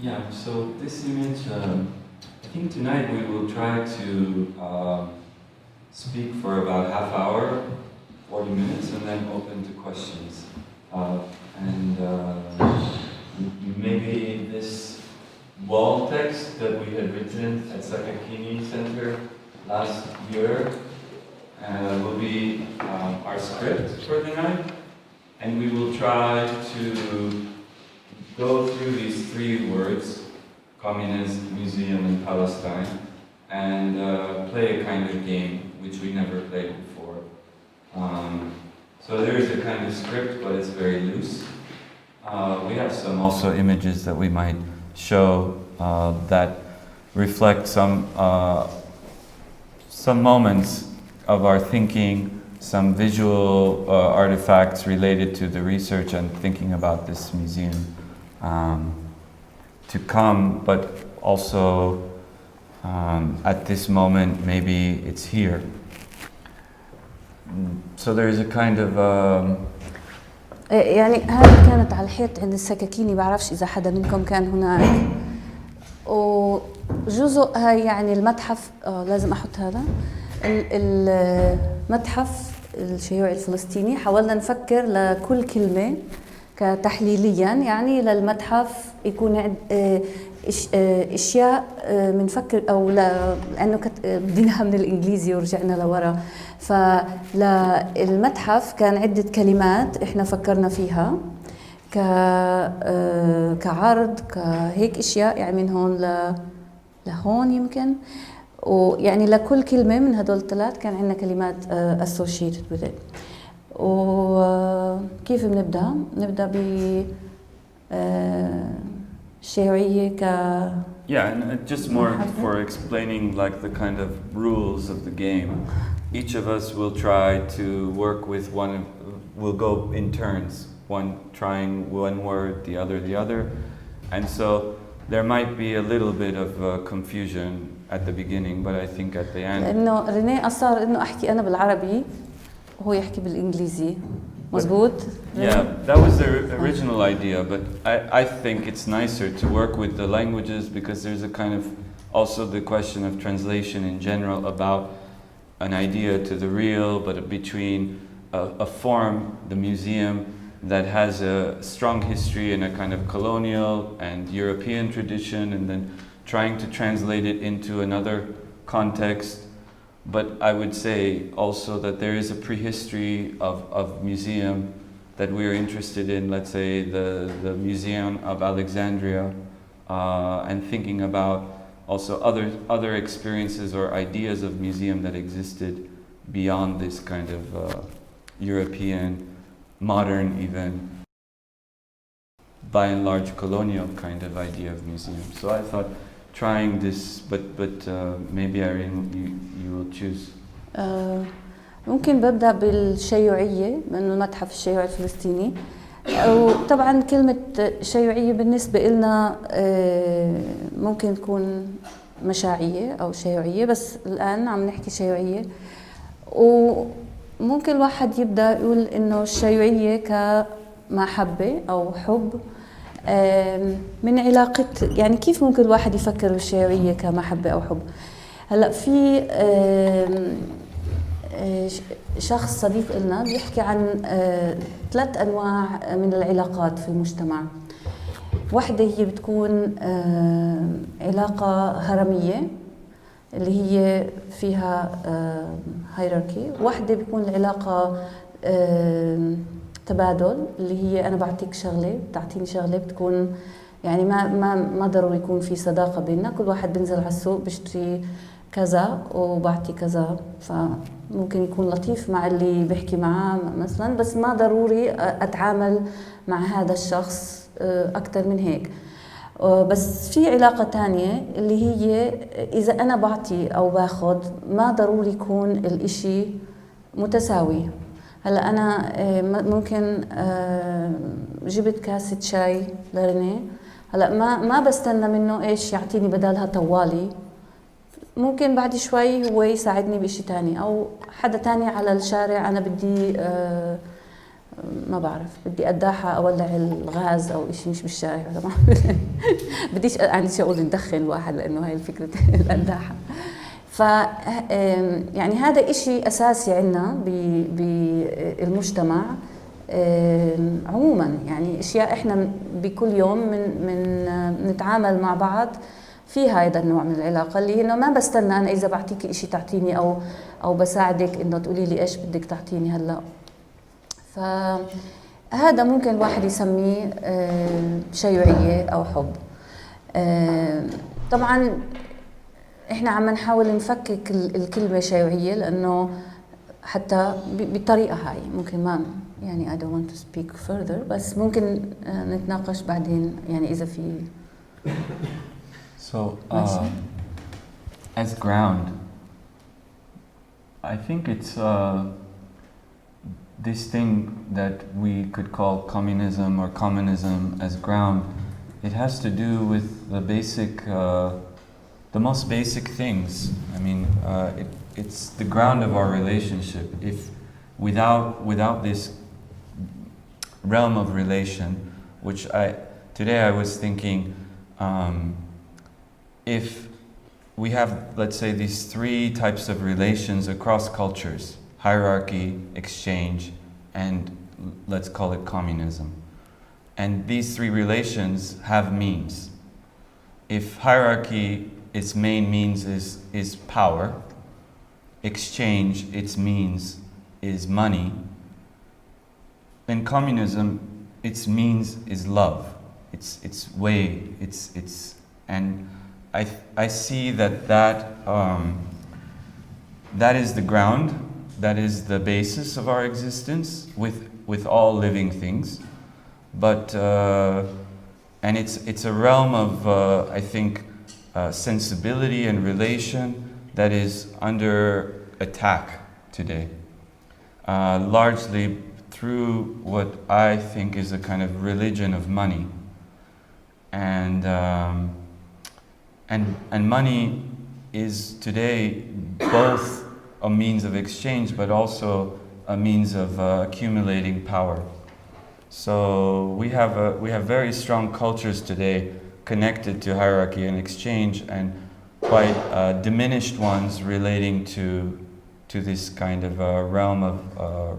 Yeah, so this image, I think tonight we will try to speak for about half hour, 40 minutes, and then open to questions. And maybe this wall text that we had written at Sakakini Center last year will be our script for the night. And we will try to go through these three words, Communist Museum in Palestine, and play a kind of game which we never played before. So there is a kind of script, but it's very loose. We have some also images that we might show that reflect some moments of our thinking, some visual artifacts related to the research and thinking about this museum to come, but also at this moment maybe it's here. So there is a kind of يعني هذه كانت على الحيط عند السكاكيني، بعرفش إذا حدا منكم كان هناك. وجزء هاي يعني المتحف لازم أحط هذا المتحف الشيوعي الفلسطيني. حاولنا نفكر لكل كلمة كتحليليا، يعني للمتحف يكون اشياء بنفكر او لانه بديناها من الانجليزي ورجعنا لورا. فالمتحف كان عده كلمات احنا فكرنا فيها كعرض كهيك اشياء، يعني من هون لهون يمكن، ويعني لكل كلمه من هدول الثلاث كان عندنا كلمات associated with it. وكيف بنبدأ؟ نبدأ بشيوعية Yeah, and just more for explaining like the kind of rules of the game. Each of us will try to work with we'll go in turns, one trying one word, the other. And so there might be a little bit of confusion at the beginning, but I think at the end. لأنه رينيه أصر إنه أحكي أنا بالعربي وهو يحكي بالإنجليزي. مزبوط? Yeah, that was the original idea, but I think it's nicer to work with the languages because there's a kind of also the question of translation in general about an idea to the real, but between a form, the museum, that has a strong history and a kind of colonial and European tradition, and then trying to translate it into another context. But I would say also that there is a prehistory of museum that we're interested in, let's say the Museum of Alexandria, and thinking about also other experiences or ideas of museum that existed beyond this kind of European, modern even, by and large colonial kind of idea of museum. So I thought trying this, but maybe Ayreen, you will choose. ممكن ببدأ بالشيوعية من المتحف الشيوعي الفلسطيني. وطبعا كلمة شيوعية بالنسبة لنا ممكن تكون مشاعية أو شيوعية، بس الآن عم نحكي شيوعية. وممكن الواحد يبدأ يقول إنه الشيوعية كمحبة أو حب من علاقة، يعني كيف ممكن الواحد يفكر بالشيوعية كمحبة أو حب. هلأ في شخص صديق لنا بيحكي عن 3 أنواع من العلاقات في المجتمع. واحدة هي بتكون علاقة هرمية اللي هي فيها hierarchy. واحدة بيكون العلاقة تبادل اللي هي أنا بعطيك شغلة بتعطيني شغلة، بتكون يعني ما ضروري يكون في صداقة بيننا، كل واحد بنزل على السوق بشتري كذا وبعطي كذا، فممكن يكون لطيف مع اللي بحكي معاه مثلا، بس ما ضروري أتعامل مع هذا الشخص أكثر من هيك. بس في علاقة تانية اللي هي إذا أنا بعطي أو باخد ما ضروري يكون الإشي متساوي. هلا أنا ممكن جبت كاسة شاي لرني، هلا ما بستنى منه إيش يعطيني بدالها طوالي، ممكن بعد شوي هو يساعدني بشيء تاني، أو حدا تاني على الشارع أنا بدي ما بعرف، بدي قداحة أولع الغاز أو إشي مش بالشارع طبعا. بديش عندي شيء أقول ندخن الواحد لأنه هاي الفكرة القداحة. ف يعني هذا إشي أساسي عندنا بالمجتمع عموما، يعني أشياء إحنا بكل يوم من نتعامل مع بعض في هذا النوع من العلاقة، اللي إنه ما بستنى أنا إذا بعطيكي إشي تعطيني أو بساعدك إنه تقولي لي إيش بدك تعطيني هلا. فهذا ممكن الواحد يسميه شيوعية أو حب. طبعا إحنا عم نحاول نفكك الكلمة شيوعية لأنه حتى بالطريقة هاي ممكن ما يعني I don't want to speak further، بس ممكن نتناقش بعدين يعني إذا في. So as ground, I think it's this thing that we could call communism or communism as ground. It has to do with the basic, the most basic things. I mean, it's the ground of our relationship. If without this realm of relation, which today I was thinking, if we have, let's say, these three types of relations across cultures: hierarchy, exchange, and let's call it communism. And these three relations have means. If hierarchy, its main means is power, exchange, its means is money, in communism, its means is love. Its way, and I see that is the ground, that is the basis of our existence with all living things. But and it's a realm of I think sensibility and relation that is under attack today, largely through what I think is a kind of religion of money. And money is today both a means of exchange, but also a means of accumulating power. So we have very strong cultures today connected to hierarchy and exchange, and quite diminished ones relating to this kind of realm of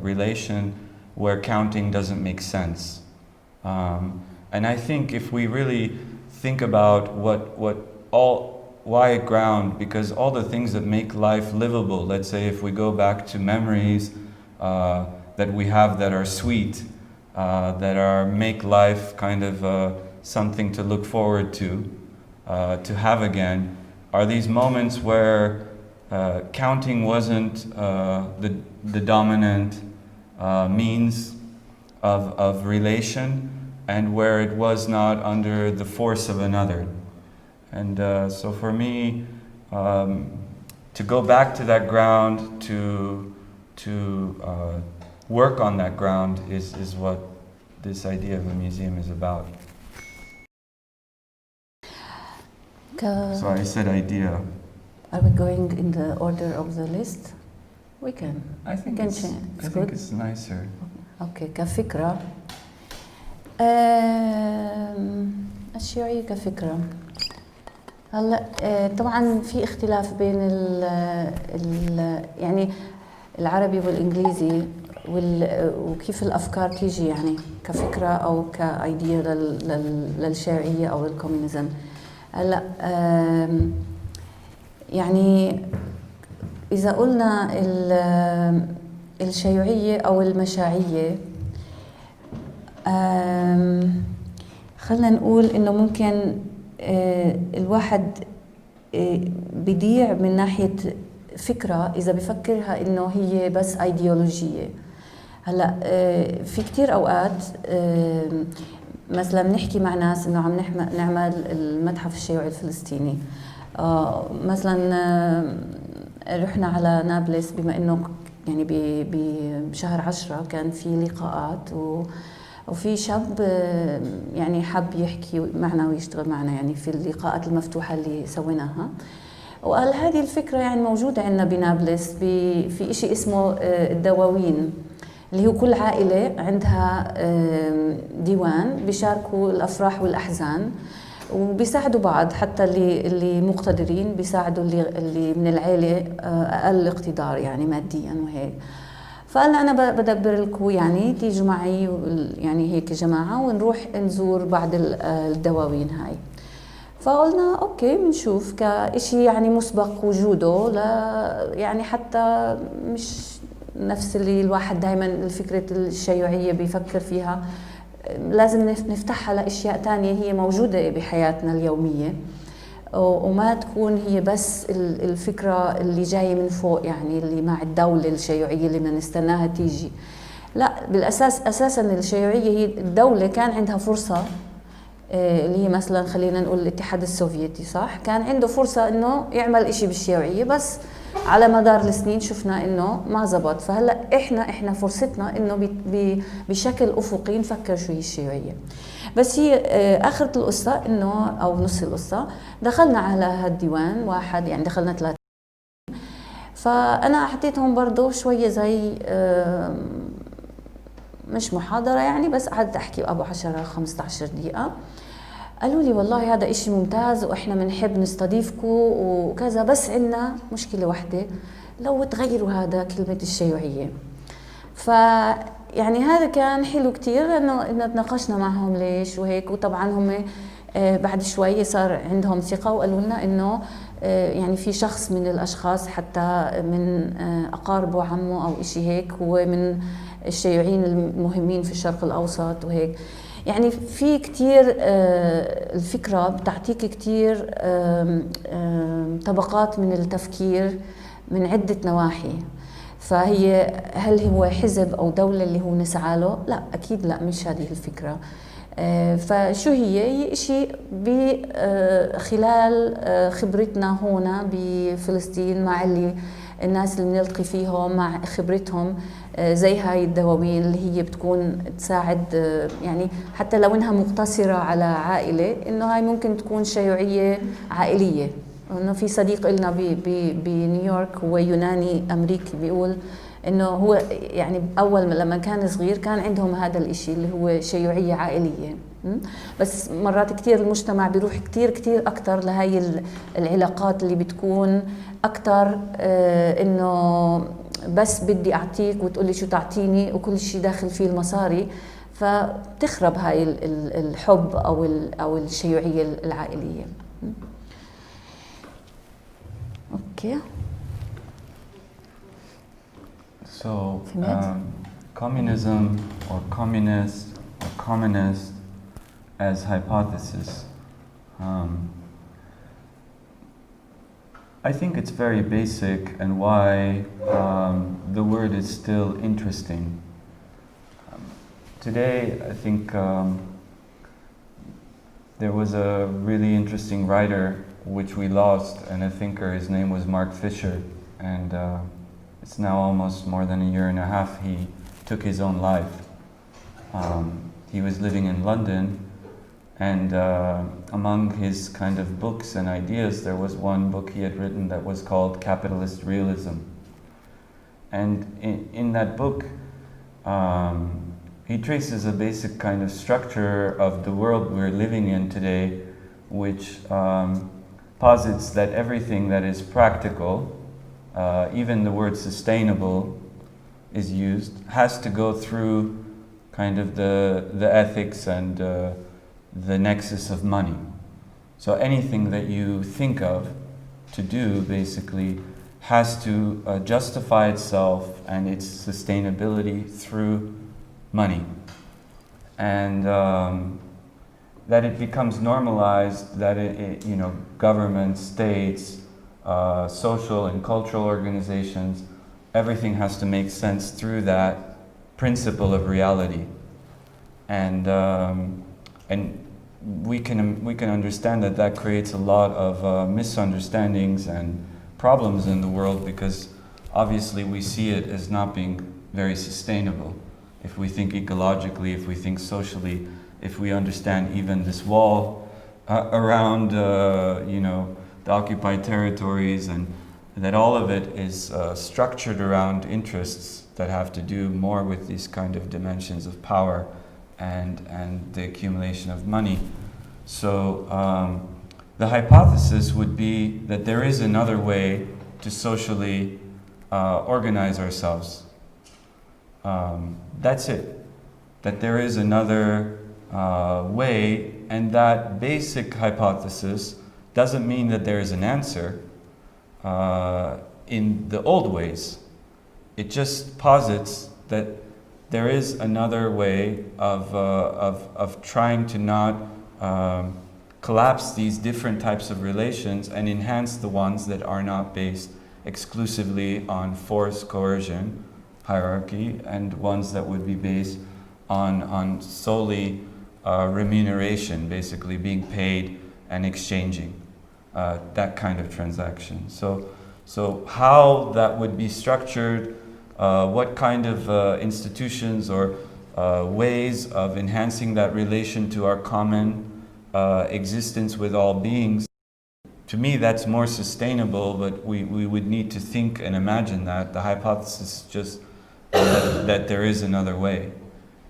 relation where counting doesn't make sense. And I think if we really think about why ground, because all the things that make life livable, let's say if we go back to memories that we have that are sweet, that make life kind of something to look forward to have again, are these moments where counting wasn't the dominant means of relation, and where it was not under the force of another. And so for me, to go back to that ground, to work on that ground is what this idea of a museum is about. So I said idea. Are we going in the order of the list? We can. I think it's nicer. Okay, كفكرة. الشيوعية كفكرة. هلا طبعا في اختلاف بين يعني العربي والانجليزي وكيف الافكار تيجي يعني كفكره او كايديا للشيوعيه او للكومونيزم. هلا يعني اذا قلنا الشيوعيه او المشاعيه، خلينا نقول انه ممكن الواحد بيضيع من ناحية فكرة إذا بفكرها إنه هي بس أيديولوجية. هلا في كتير أوقات مثلا بنحكي مع ناس إنه عم نعمل المتحف الشيوعي الفلسطيني، مثلا رحنا على نابلس بما إنه يعني بشهر 10 كان في لقاءات وفي شاب يعني حب يحكي معنا ويشتغل معنا يعني في اللقاءات المفتوحة اللي سويناها، وقال هذه الفكرة يعني موجودة عندنا بنابلس في إشي اسمه الدواوين. اللي هو كل عائلة عندها ديوان بيشاركوا الأفراح والأحزان وبيساعدوا بعض، حتى اللي مقتدرين بيساعدوا اللي من العيلة أقل اقتدار يعني ماديا وهيك. فقال أنا بدبر لكم يعني تيجوا معي يعني هيك جماعة ونروح نزور بعض الدواوين هاي. فقلنا أوكي بنشوف كإشي يعني مسبق وجوده، لا يعني حتى مش نفس اللي الواحد دائما الفكرة الشيوعية بيفكر فيها، لازم نفتحها لأشياء تانية هي موجودة بحياتنا اليومية، وما تكون هي بس الفكرة اللي جاية من فوق يعني اللي مع الدولة الشيوعية اللي بدنا نستناها تيجي. لا، بالأساس أساسا الشيوعية هي الدولة كان عندها فرصة، اللي هي مثلا خلينا نقول الاتحاد السوفيتي صح، كان عنده فرصة انه يعمل اشي بالشيوعية، بس على مدار السنين شفنا انه ما زبط. فهلا احنا فرصتنا انه بشكل افقي نفكر شو هي الشيوعية. بس هي اخرة القصة انه او نص القصة دخلنا على هالديوان واحد، يعني دخلنا 3. فانا اعطيتهم برضو شوية زي مش محاضرة يعني، بس قعدت احكي ابو 10-15 دقيقة. قالوا لي والله هذا إشي ممتاز وإحنا بنحب نستضيفكم وكذا، بس عندنا مشكلة واحدة، لو تغيروا هذا كلمة الشيوعية. يعني هذا كان حلو كتير إنه تناقشنا معهم ليش وهيك. وطبعا هم بعد شوي صار عندهم ثقة وقالوا لنا إنه يعني في شخص من الأشخاص حتى من أقاربه وعمه أو إشي هيك هو من الشيوعيين المهمين في الشرق الأوسط وهيك. يعني في كتير الفكرة بتعطيك كتير طبقات من التفكير من عدة نواحي. فهي هل هو حزب أو دولة اللي هو نسعى له؟ لا أكيد لا، مش هذه الفكرة. فشو هي إشي خلال خبرتنا هنا بفلسطين مع الناس اللي بنلتقي فيهم مع خبرتهم، زي هاي الدواوين اللي هي بتكون تساعد يعني حتى لو انها مقتصرة على عائلة، انه هاي ممكن تكون شيوعية عائلية. انه في صديق لنا بنيويورك هو يوناني امريكي بيقول انه هو يعني اول لما كان صغير كان عندهم هذا الاشي اللي هو شيوعية عائلية، بس مرات كتير المجتمع بيروح كتير اكتر لهاي العلاقات اللي بتكون اكتر انه بس بدي اعطيك وتقولي شو تعطيني وكل شيء داخل فيه المصاري، فبتخرب هاي الحب او الشيوعية العائلية. اوكي. So, communism or communist or communist as hypothesis, I think it's very basic and why the word is still interesting. Today, I think there was a really interesting writer which we lost, and a thinker, his name was Mark Fisher, and it's now almost more than a year and a half he took his own life. He was living in London, and among his kind of books and ideas, there was one book he had written that was called Capitalist Realism. And in that book, he traces a basic kind of structure of the world we're living in today, which posits that everything that is practical, even the word sustainable is used, has to go through kind of the ethics and the nexus of money. So anything that you think of to do basically has to justify itself and its sustainability through money. And that it becomes normalized, that you know, governments, states, social and cultural organizations, everything has to make sense through that principle of reality. And we can understand that creates a lot of misunderstandings and problems in the world, because obviously we see it as not being very sustainable. If we think ecologically, if we think socially, if we understand even this wall around you know, the occupied territories and that all of it is structured around interests that have to do more with these kind of dimensions of power and the accumulation of money. So the hypothesis would be that there is another way to socially organize ourselves. That's it. That there is another way, and that basic hypothesis doesn't mean that there is an answer in the old ways. It just posits that there is another way of trying to not collapse these different types of relations and enhance the ones that are not based exclusively on force, coercion, hierarchy, and ones that would be based on solely remuneration, basically being paid and exchanging, that kind of transaction. So how that would be structured, what kind of institutions or ways of enhancing that relation to our common existence with all beings, to me that's more sustainable, but we would need to think and imagine that. The hypothesis is just that there is another way.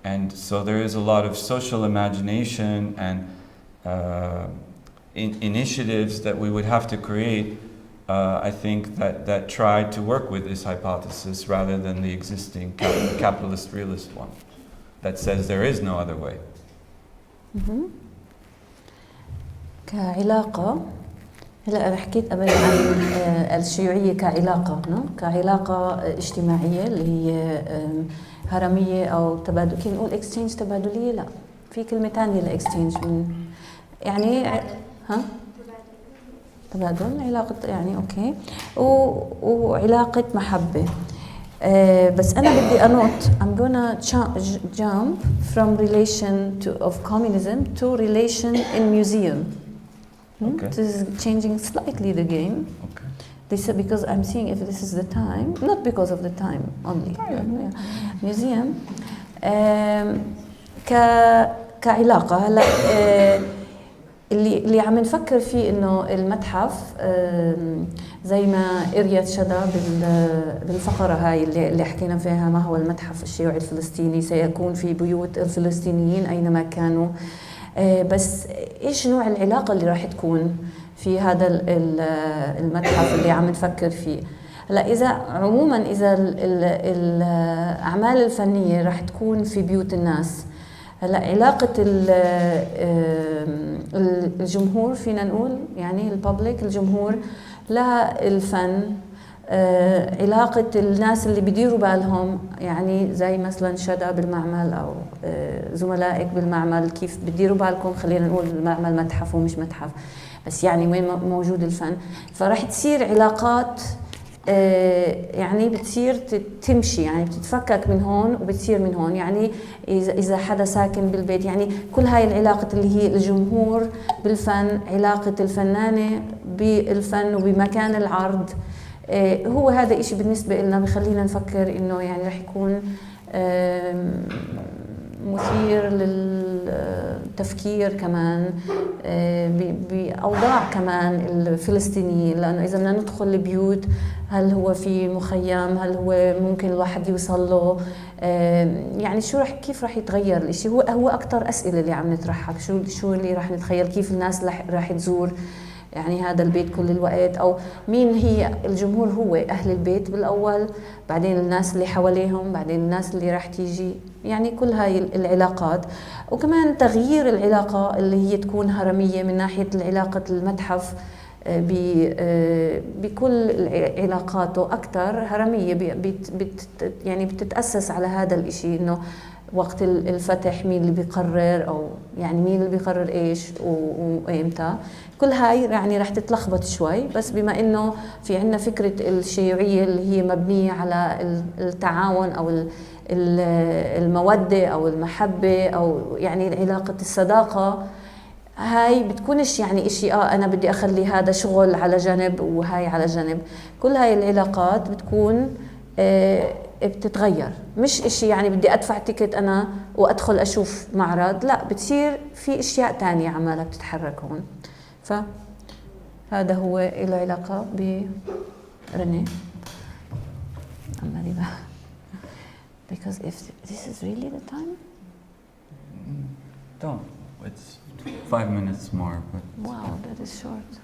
And so there is a lot of social imagination and initiatives that we would have to create, I think, that try to work with this hypothesis rather than the existing capitalist realist one that says there is no other way. كعلاقة، هلا أنا حكيت قبل عن الشيوعية كعلاقة، كعلاقة اجتماعية اللي هي هرمية أو تبادل، كيف نقول exchange تبادلية؟ لا، في كلمة تانية لإكستشينج من يعني تبادل، علاقة يعني أوكي، وعلاقة محبة. بس أنا بدي أنوت I'm gonna jump from relation of communism to relation in museum. Okay. This is changing slightly the game. Okay. This because I'm seeing if this is the time, not because of the time only. Museum كعلاقة هلا اللي عم نفكر فيه إنه المتحف زي ما إريت شدا بالفقرة هاي اللي حكينا فيها، ما هو المتحف الشيوعي الفلسطيني سيكون في بيوت الفلسطينيين أينما كانوا. بس إيش نوع العلاقة اللي راح تكون في هذا المتحف اللي عم نفكر فيه؟ هلا إذا عموما إذا الأعمال الفنية راح تكون في بيوت الناس، هلا علاقة الجمهور فينا نقول يعني الببليك، الجمهور للفن، علاقة الناس اللي بيديروا بالهم يعني زي مثلا شدا بالمعمل أو زملائك بالمعمل، كيف بتديروا بالكم؟ خلينا نقول المعمل متحف ومش متحف، بس يعني وين موجود الفن، فراح تصير علاقات يعني بتصير تمشي، يعني بتتفكك من هون وبتصير من هون. يعني إذا حدا ساكن بالبيت، يعني كل هاي العلاقة اللي هي الجمهور بالفن، علاقة الفنانة بالفن وبمكان العرض، هو هذا إشي بالنسبة لنا بخلينا نفكر إنه يعني رح يكون مثير للتفكير كمان بأوضاع كمان الفلسطينيين، لأنه إذا بدنا ندخل البيوت، هل هو في مخيم؟ هل هو ممكن الواحد يوصل له؟ يعني كيف رح يتغير الإشي؟ هو أكتر أسئلة اللي عم نطرحها. شو اللي رح نتخيل؟ كيف الناس رح تزور يعني هذا البيت كل الوقت؟ أو مين هي الجمهور؟ هو أهل البيت بالأول، بعدين الناس اللي حواليهم، بعدين الناس اللي راح تيجي، يعني كل هاي العلاقات. وكمان تغيير العلاقة اللي هي تكون هرمية من ناحية علاقة المتحف بكل علاقاته أكثر هرمية، يعني بتتأسس على هذا الإشي، إنه وقت الفتح مين اللي بيقرر، أو يعني مين اللي بيقرر إيش وإمتى. كل هاي يعني رح تتلخبط شوي، بس بما إنه في عنا فكرة الشيوعية اللي هي مبنية على التعاون أو المودة أو المحبة أو يعني علاقة الصداقة، هاي بتكونش يعني إشي أنا بدي أخلي هذا شغل على جنب وهاي على جنب. كل هاي العلاقات بتكون بتتغير، مش إشي يعني بدي أدفع تيكت أنا وأدخل أشوف معرض، لا، بتصير في أشياء تانية عمالة بتتحرك هون. فهذا هو له علاقة Rene. Because if this is really the time? Don't. It's 5 minutes more. But wow, that is short.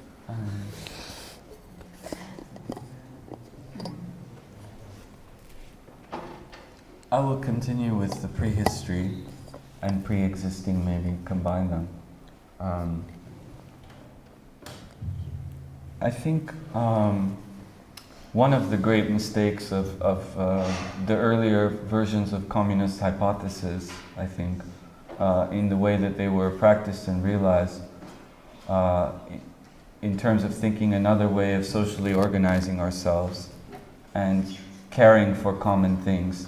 I will continue with the prehistory and pre-existing, maybe combine them. I think one of the great mistakes of the earlier versions of communist hypothesis, I think, in the way that they were practiced and realized, in terms of thinking another way of socially organizing ourselves and caring for common things,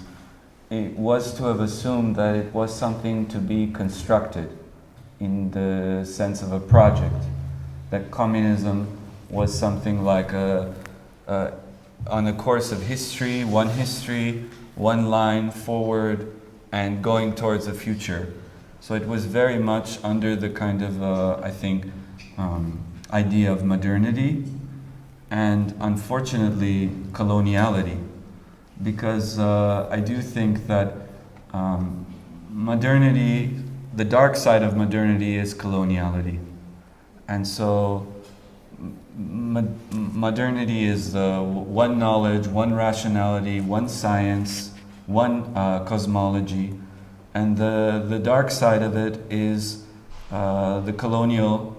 it was to have assumed that it was something to be constructed in the sense of a project, that communism was something like on a course of history, one line forward and going towards the future. So it was very much under the kind of, I think, idea of modernity and unfortunately coloniality. Because I do think that modernity, the dark side of modernity is coloniality. And so modernity is one knowledge, one rationality, one science, one cosmology. And the dark side of it is the colonial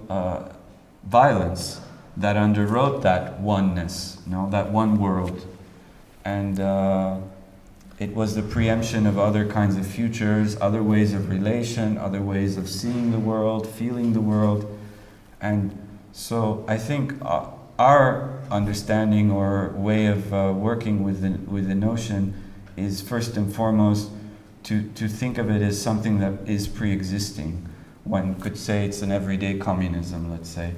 violence that underwrote that oneness, that one world. And it was the preemption of other kinds of futures, other ways of relation, other ways of seeing the world, feeling the world. And so I think our understanding or way of working with the notion is first and foremost to think of it as something that is pre-existing. One could say it's an everyday communism, let's say.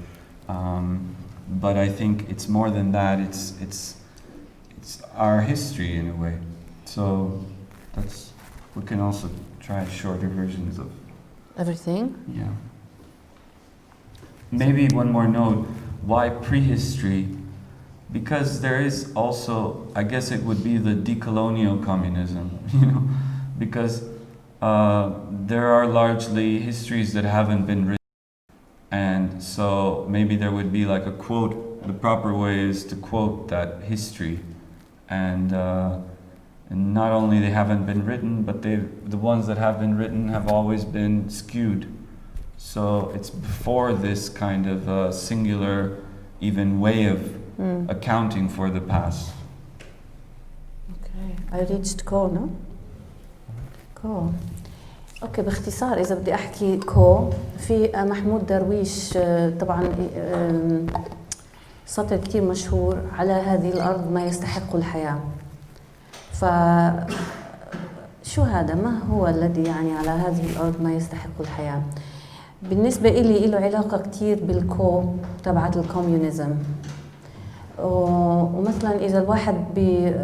But I think it's more than that. It's our history in a way. So we can also try shorter versions of everything. Yeah. Maybe one more note. Why prehistory? Because there is also, I guess it would be the decolonial communism, because there are largely histories that haven't been written. And so maybe there would be like a quote, the proper way is to quote that history. And not only they haven't been written, but the ones that have been written have always been skewed. So it's before this kind of singular even way of accounting for the past. Okay, I reached كو, no? كو. اوكي باختصار اذا بدي احكي كو في محمود درويش طبعا سطر كتير مشهور على هذه الارض ما يستحق الحياه. ف شو هذا؟ ما هو الذي يعني على هذه الارض ما يستحق الحياه؟ بالنسبه إلي له علاقه كتير بالكو تبعت الكوميونيزم. ومثلا اذا الواحد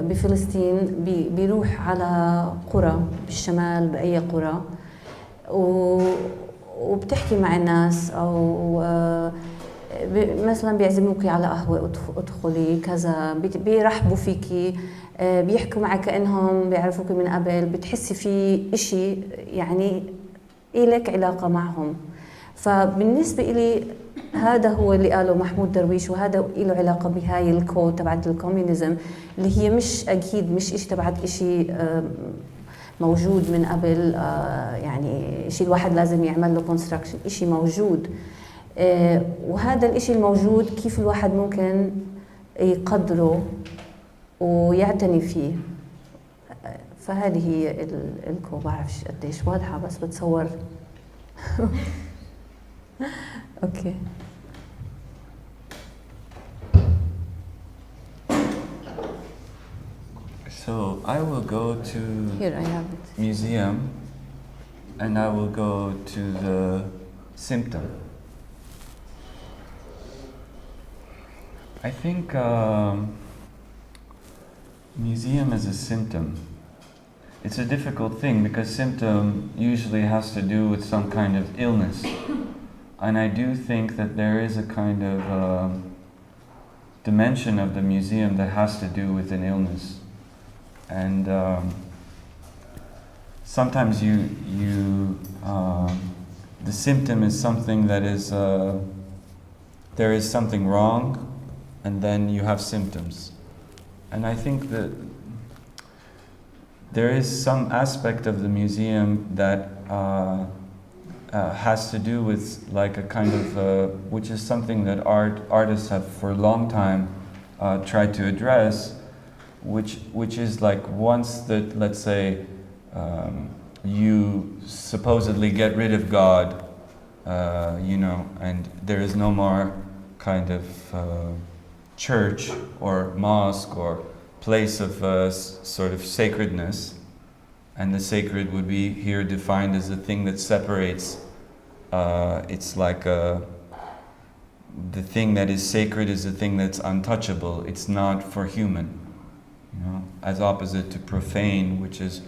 بفلسطين بيروح على قرى بالشمال باي قرى وبتحكي مع الناس او مثلا بيعزموكي على قهوه ادخلي كذا بيرحبوا فيكي بيحكوا معك كانهم بيعرفوكي من قبل بتحسي في إشي يعني إلك علاقه معهم. فبالنسبه إلي هذا هو اللي قاله محمود درويش وهذا له علاقه بهاي الكود تبعت الكوميونيزم اللي هي مش اكيد مش شيء تبعت شيء موجود من قبل يعني شيء الواحد لازم يعمل له كونستراكشن شيء موجود وهذا الشيء الموجود كيف الواحد ممكن يقدره ويعتني فيه. فهذه هي الكو. بعرفش قديش واضحه بس بتصور. Okay. So I will go to Here I have it. Museum and I will go to the symptom. I think museum is a symptom. It's a difficult thing because symptom usually has to do with some kind of illness. And I do think that there is a kind of dimension of the museum that has to do with an illness. And sometimes the symptom is something that is, there is something wrong, and then you have symptoms. And I think that there is some aspect of the museum that has to do with like a kind of, which is something that artists have for a long time tried to address, which is like once that, let's say, you supposedly get rid of God, you know, and there is no more kind of church or mosque or place of sort of sacredness, and the sacred would be here defined as a thing that separates. It's like the thing that is sacred is the thing that's untouchable. It's not for human, you know, as opposite to profane, which is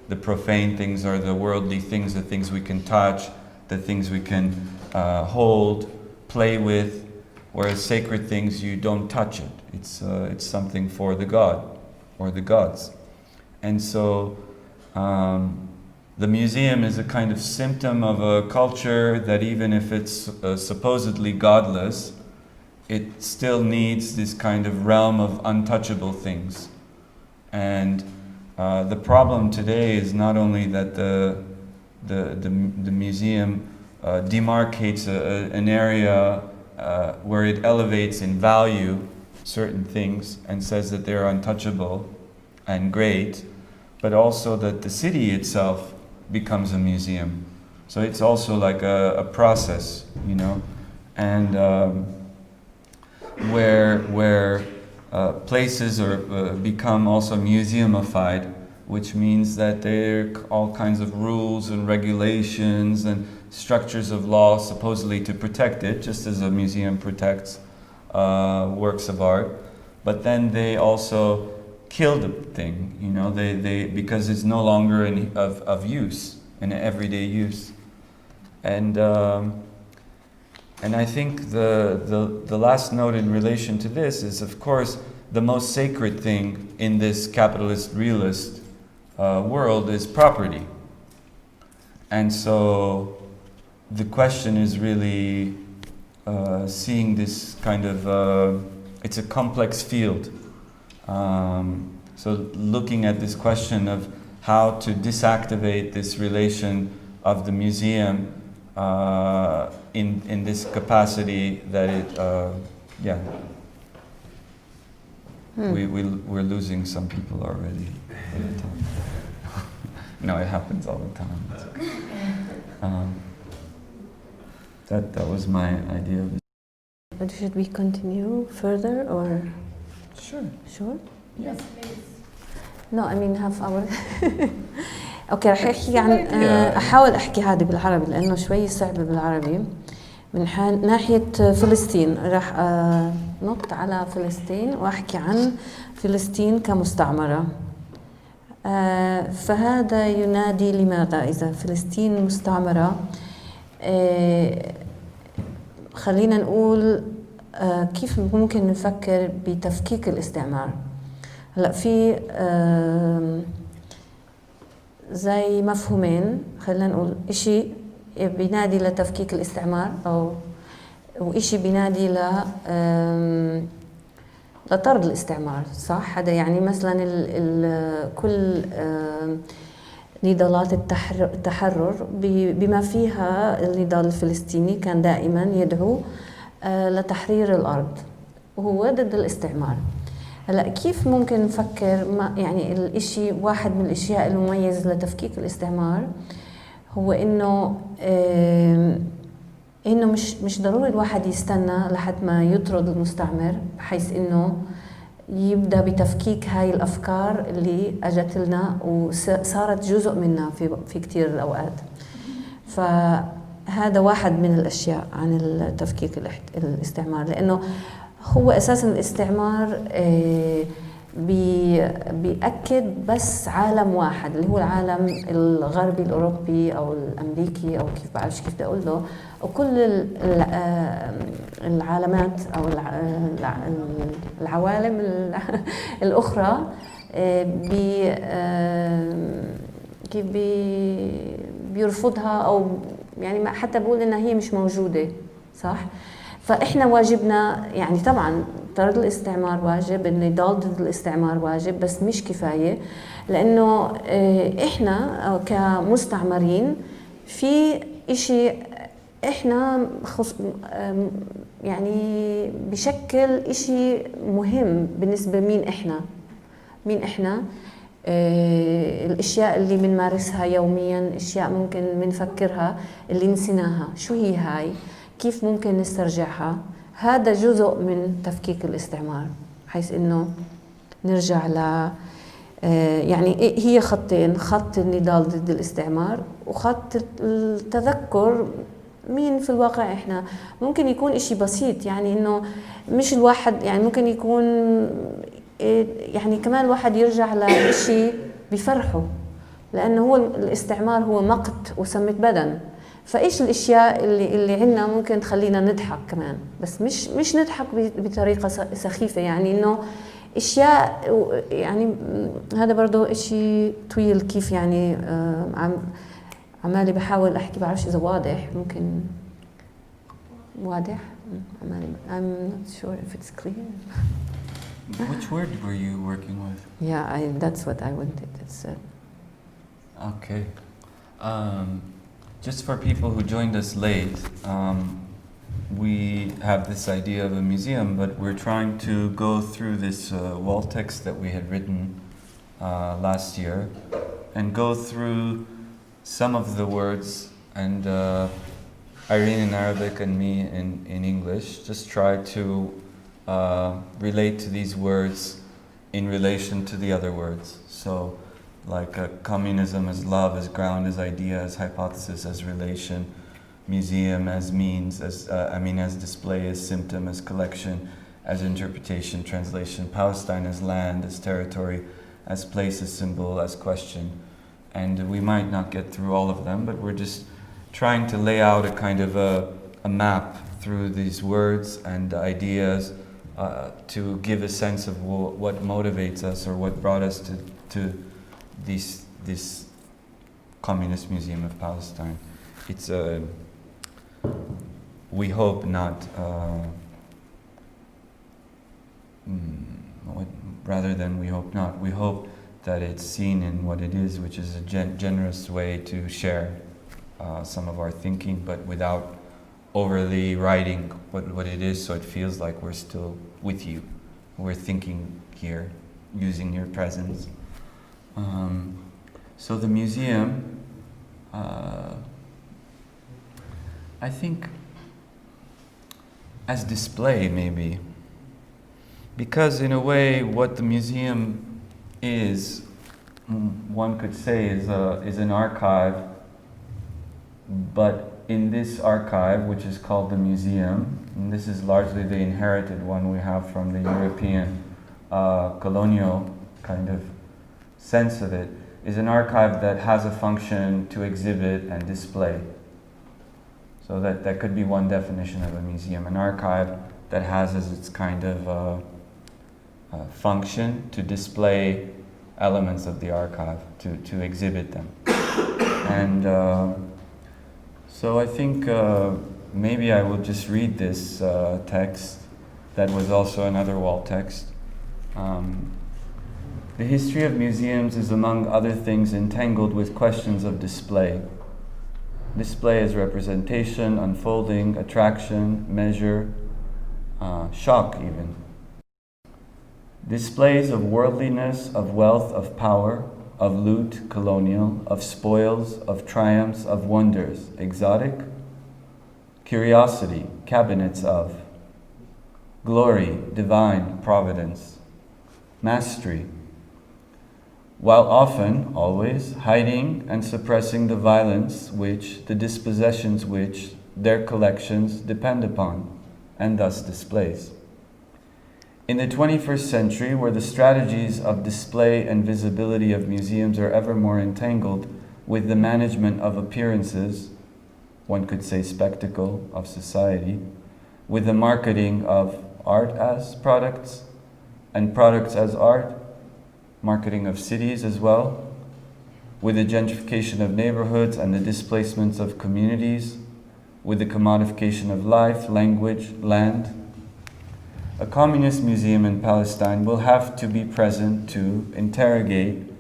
the profane things are the worldly things, the things we can touch, the things we can hold, play with. Whereas sacred things, you don't touch it. It's something for the God or the gods. And so the museum is a kind of symptom of a culture that even if it's supposedly godless, it still needs this kind of realm of untouchable things. And the problem today is not only that the museum demarcates an area where it elevates in value certain things and says that they're untouchable and great, but also that the city itself becomes a museum. So it's also like a process, you know, and where places are become also museumified, which means that there are all kinds of rules and regulations and structures of law supposedly to protect it, just as a museum protects works of art. But then they also kill the thing, you know, they because it's no longer of use, an everyday use. And I think the last note in relation to this is, of course, the most sacred thing in this capitalist realist world is property. And so the question is really seeing this kind of, it's a complex field. So looking at this question of how to disactivate this relation of the museum in this capacity that it, yeah. We're losing some people already. No, it happens all the time. It's okay. That was my idea of it. But should we continue further or? Sure. Sure? Yes, please. No, I mean half hour. اوكي رح احكي عن احاول احكي هذا بالعربي لانه شوي صعب بالعربي. من ناحية فلسطين راح نط على فلسطين واحكي عن فلسطين كمستعمرة. فهذا ينادي لماذا إذا فلسطين مستعمرة؟ خلينا نقول كيف ممكن نفكر بتفكيك الاستعمار. هلا في زي مفهومين، خلينا نقول إشي بينادي لتفكيك الاستعمار أو وإشي بينادي لطرد الاستعمار، صح؟ هذا يعني مثلا كل نضالات التحرر بما فيها النضال الفلسطيني كان دائما يدعو لتحرير الأرض وهو ضد الاستعمار. هلا كيف ممكن نفكر يعني الإشي واحد من الأشياء المميز لتفكيك الاستعمار هو إنه مش ضروري الواحد يستنى لحد ما يطرد المستعمر بحيث إنه يبدأ بتفكيك هاي الأفكار اللي أجت لنا وصارت جزء منا في كتير الأوقات. فهذا واحد من الأشياء عن التفكيك الاستعمار، لأنه هو أساساً الاستعمار بيأكد بس عالم واحد اللي هو العالم الغربي الأوروبي أو الأمريكي أو كيف بعرفش كيف بدي أقول له، وكل العالمات أو العوالم الأخرى كيف بيرفضها أو يعني حتى بقول إنها هي مش موجودة، صح؟ فإحنا واجبنا يعني طبعاً طرد الاستعمار واجب، إنه يضل ضد الاستعمار واجب، بس مش كفاية، لأنه إحنا كمستعمرين في إشي إحنا يعني بشكل إشي مهم بالنسبة مين إحنا الأشياء اللي بنمارسها يومياً، أشياء ممكن بنفكرها اللي نسيناها، شو هي هاي؟ كيف ممكن نسترجعها؟ هذا جزء من تفكيك الاستعمار، حيث إنه نرجع ل يعني هي خطين، خط النضال ضد الاستعمار وخط التذكر مين في الواقع إحنا. ممكن يكون إشي بسيط، يعني إنه مش الواحد يعني ممكن يكون يعني كمان الواحد يرجع لإشي بفرحه، لأنه هو الاستعمار هو مقت وسمة بدن. فإيش الأشياء اللي عندنا ممكن تخلينا نضحك كمان، بس مش نضحك بطريقة سخيفة، يعني إنه أشياء يعني هذا برضو إشي طويل كيف يعني عمالي بحاول أحكي بعرفش إذا واضح، ممكن واضح عمالي I'm not sure if it's clear. Which word were you working with? Yeah, that's what I wanted. It's okay. Just for people who joined us late, we have this idea of a museum, but we're trying to go through this wall text that we had written last year and go through some of the words, and Ayreen in Arabic and me in English, just try to relate to these words in relation to the other words. So like communism as love, as ground, as idea, as hypothesis, as relation, museum as means, as as display, as symptom, as collection, as interpretation, translation, Palestine as land, as territory, as place, as symbol, as question. And we might not get through all of them, but we're just trying to lay out a kind of a map through these words and ideas to give a sense of what motivates us or what brought us to this Communist Museum of Palestine. It's we hope not, rather than we hope not, we hope that it's seen in what it is, which is a generous way to share some of our thinking, but without overly writing what it is, so it feels like we're still with you. We're thinking here, using your presence. So the museum, I think, as display maybe, because in a way what the museum is, one could say, is an archive, but in this archive, which is called the museum, and this is largely the inherited one we have from the European colonial kind of sense of it, is an archive that has a function to exhibit and display. So that could be one definition of a museum, an archive that has as its kind of function to display elements of the archive, to exhibit them. And so I think maybe I will just read this text that was also another wall text. The history of museums is, among other things, entangled with questions of display. Display is representation, unfolding, attraction, measure, shock even. Displays of worldliness, of wealth, of power, of loot, colonial, of spoils, of triumphs, of wonders, exotic, curiosity, cabinets of, glory, divine, providence, mastery, while often, always, hiding and suppressing the violence which, the dispossessions which, their collections depend upon, and thus displays. In the 21st century, where the strategies of display and visibility of museums are ever more entangled with the management of appearances, one could say spectacle of society, with the marketing of art as products and products as art, marketing of cities as well, with the gentrification of neighborhoods and the displacements of communities, with the commodification of life, language, land. A communist museum in Palestine will have to be present to interrogate,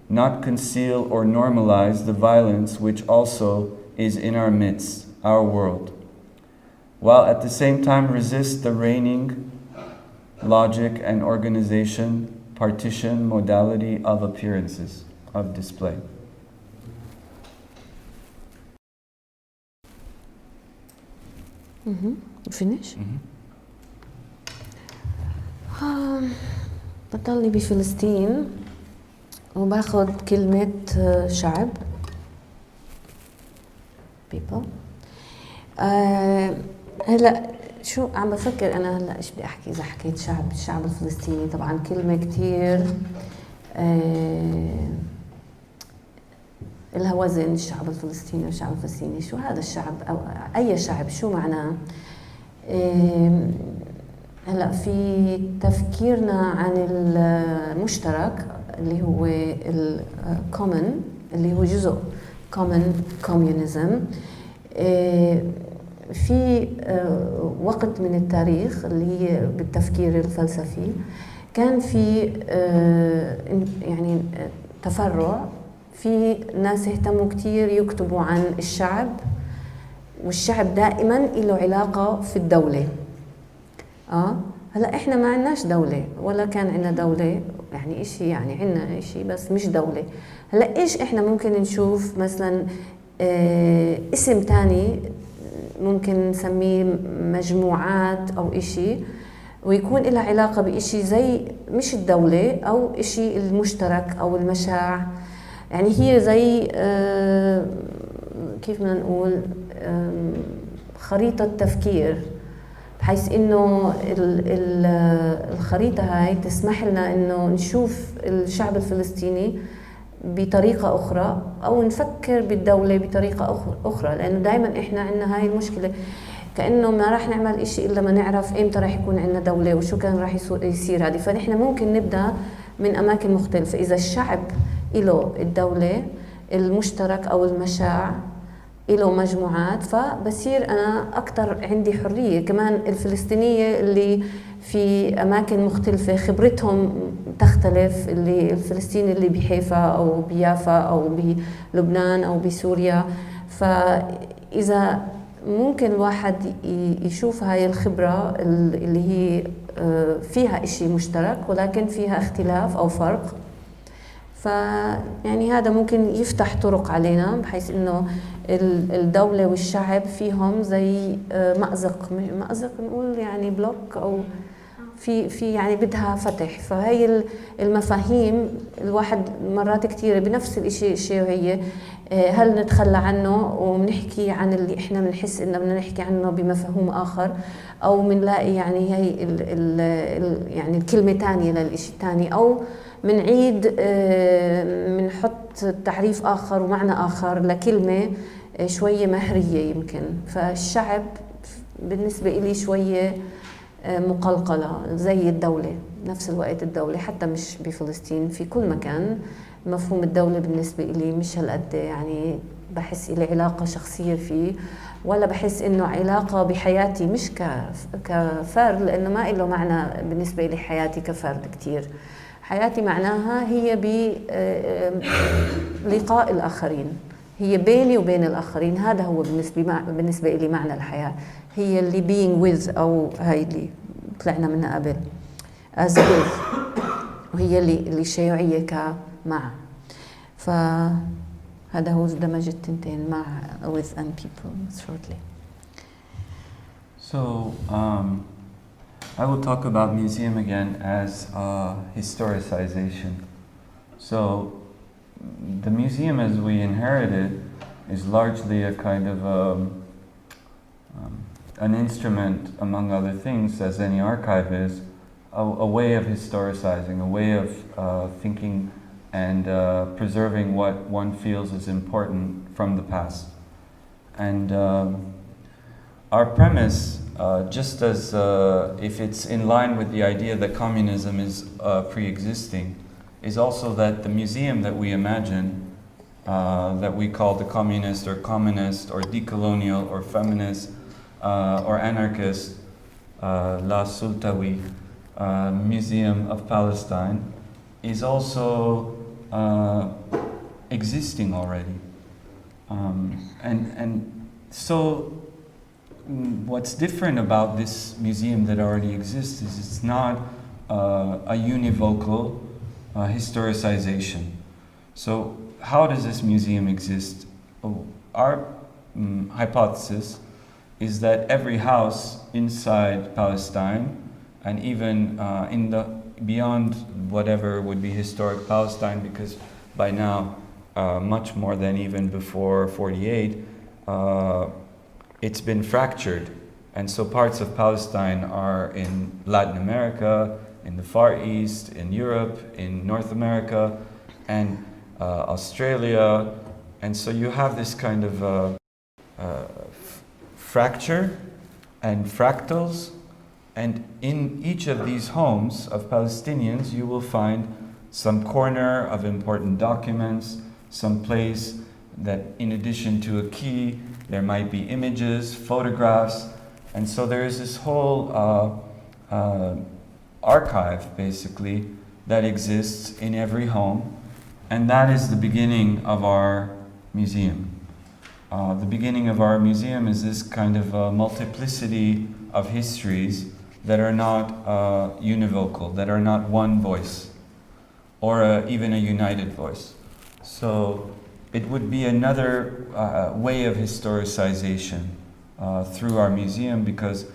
not conceal or normalize the violence which also is in our midst, our world, while at the same time resist the reigning logic and organization, partition, modality of appearances, of display. Finish? بضلني بفلسطين وباخد كلمة شعب people. هلا شو عم بفكر أنا هلا إيش بدي أحكي إذا حكيت الشعب الفلسطيني. طبعا كلمة كتير لها وزن. الشعب الفلسطيني والشعب الفلسطيني، شو هذا الشعب أو أي شعب، شو معناه؟ هلا في تفكيرنا عن المشترك اللي هو الكومن، اللي هو جزء common communism. في وقت من التاريخ اللي هي بالتفكير الفلسفي كان في يعني تفرع، في ناس اهتموا كتير يكتبوا عن الشعب، والشعب دائما له علاقة في الدولة. هلا احنا ما عندناش دولة ولا كان عندنا دولة، يعني اشي، يعني عندنا اشي بس مش دولة. هلا ايش احنا ممكن نشوف مثلا اسم تاني ممكن نسميه مجموعات او اشي، ويكون لها علاقة باشي زي مش الدولة او اشي المشترك او المشاع. يعني هي زي كيف بدنا نقول خريطة تفكير، بحيث انه الخريطة هاي تسمح لنا انه نشوف الشعب الفلسطيني بطريقة أخرى أو نفكر بالدولة بطريقة أخرى. لأنه دائما إحنا عندنا هاي المشكلة، كأنه ما راح نعمل إشي إلا ما نعرف إمتى راح يكون عندنا دولة وشو كان راح يصير هذه. فنحن ممكن نبدأ من أماكن مختلفة. إذا الشعب له الدولة المشترك أو المشاع له مجموعات، فبصير أنا أكتر عندي حرية. كمان الفلسطينية اللي في أماكن مختلفة خبرتهم تختلف، اللي الفلسطيني اللي بحيفا أو بيافا أو بلبنان أو بسوريا. فإذا ممكن الواحد يشوف هاي الخبرة اللي هي فيها إشي مشترك ولكن فيها اختلاف أو فرق، فيعني هذا ممكن يفتح طرق علينا، بحيث إنه الدولة والشعب فيهم زي مأزق نقول يعني بلوك أو في يعني بدها فتح. فهي المفاهيم الواحد مرات كثيرة بنفس الشيء الشيوعية، هل نتخلى عنه وبنحكي عن اللي احنا بنحس انه بدنا نحكي عنه بمفهوم آخر، او بنلاقي يعني هي يعني الكلمة تانية للشيء الثاني، او بنعيد بنحط تعريف آخر ومعنى آخر لكلمة شوية مهرية يمكن. فالشعب بالنسبة إلي شوية مقلقلة زي الدولة، نفس الوقت الدولة حتى مش بفلسطين، في كل مكان مفهوم الدولة بالنسبة إلي مش هالقد يعني بحس إلي علاقة شخصية فيه، ولا بحس إنه علاقة بحياتي مش كفرد، لأنه ما إله معنى بالنسبة إلي حياتي كفرد كتير. حياتي معناها هي بلقاء الآخرين، هي بيني وبين الآخرين. هذا هو بالنسبة إلي معنى الحياة، هي اللي being with، أو هاي اللي طلعنا منها قبل as with، وهي اللي شيوعية كمع. فهذا هو دمج التنتين مع with and people shortly. So I will talk about museum again as historicization. So the museum as we inherited is largely a kind of an instrument, among other things, as any archive is, a way of historicizing, a way of thinking and preserving what one feels is important from the past. And our premise, just as if it's in line with the idea that communism is pre-existing, is also that the museum that we imagine, that we call the communist or communist or decolonial or feminist or anarchist, La Sultawi Museum of Palestine, is also existing already. And so what's different about this museum that already exists is it's not a univocal historicization. So how does this museum exist? Our hypothesis is that every house inside Palestine, and even in the beyond whatever would be historic Palestine, because by now, much more than even before 48, it's been fractured. And so parts of Palestine are in Latin America, in the Far East, in Europe, in North America, and Australia. And so you have this kind of fracture and fractals. And in each of these homes of Palestinians, you will find some corner of important documents, some place that in addition to a key, there might be images, photographs. And so there is this whole archive, basically, that exists in every home. And that is the beginning of our museum. The beginning of our museum is this kind of multiplicity of histories that are not univocal, that are not one voice, or even a united voice. So it would be another way of historicization through our museum, because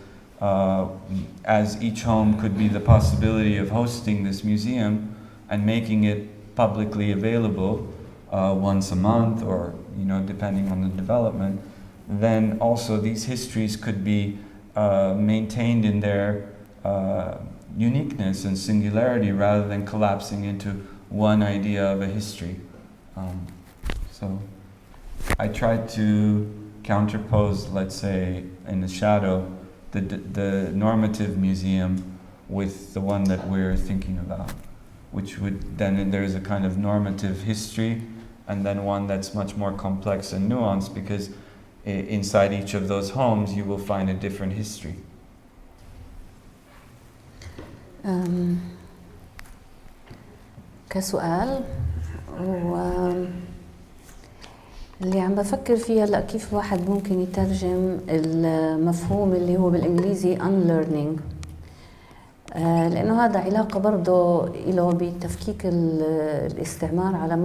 as each home could be the possibility of hosting this museum and making it publicly available once a month, or depending on the development, then also these histories could be maintained in their uniqueness and singularity rather than collapsing into one idea of a history. So I tried to counterpose, let's say, in the shadow, the normative museum with the one that we're thinking about, which would then, there's a kind of normative history, and then one that's much more complex and nuanced, because inside each of those homes you will find a different history. كسؤال اللي عم بفكر فيه هلا كيف الواحد ممكن يترجم المفهوم اللي هو بالانجليزي unlearning، لانه هذا علاقه برضه له بتفكيك الاستعمار على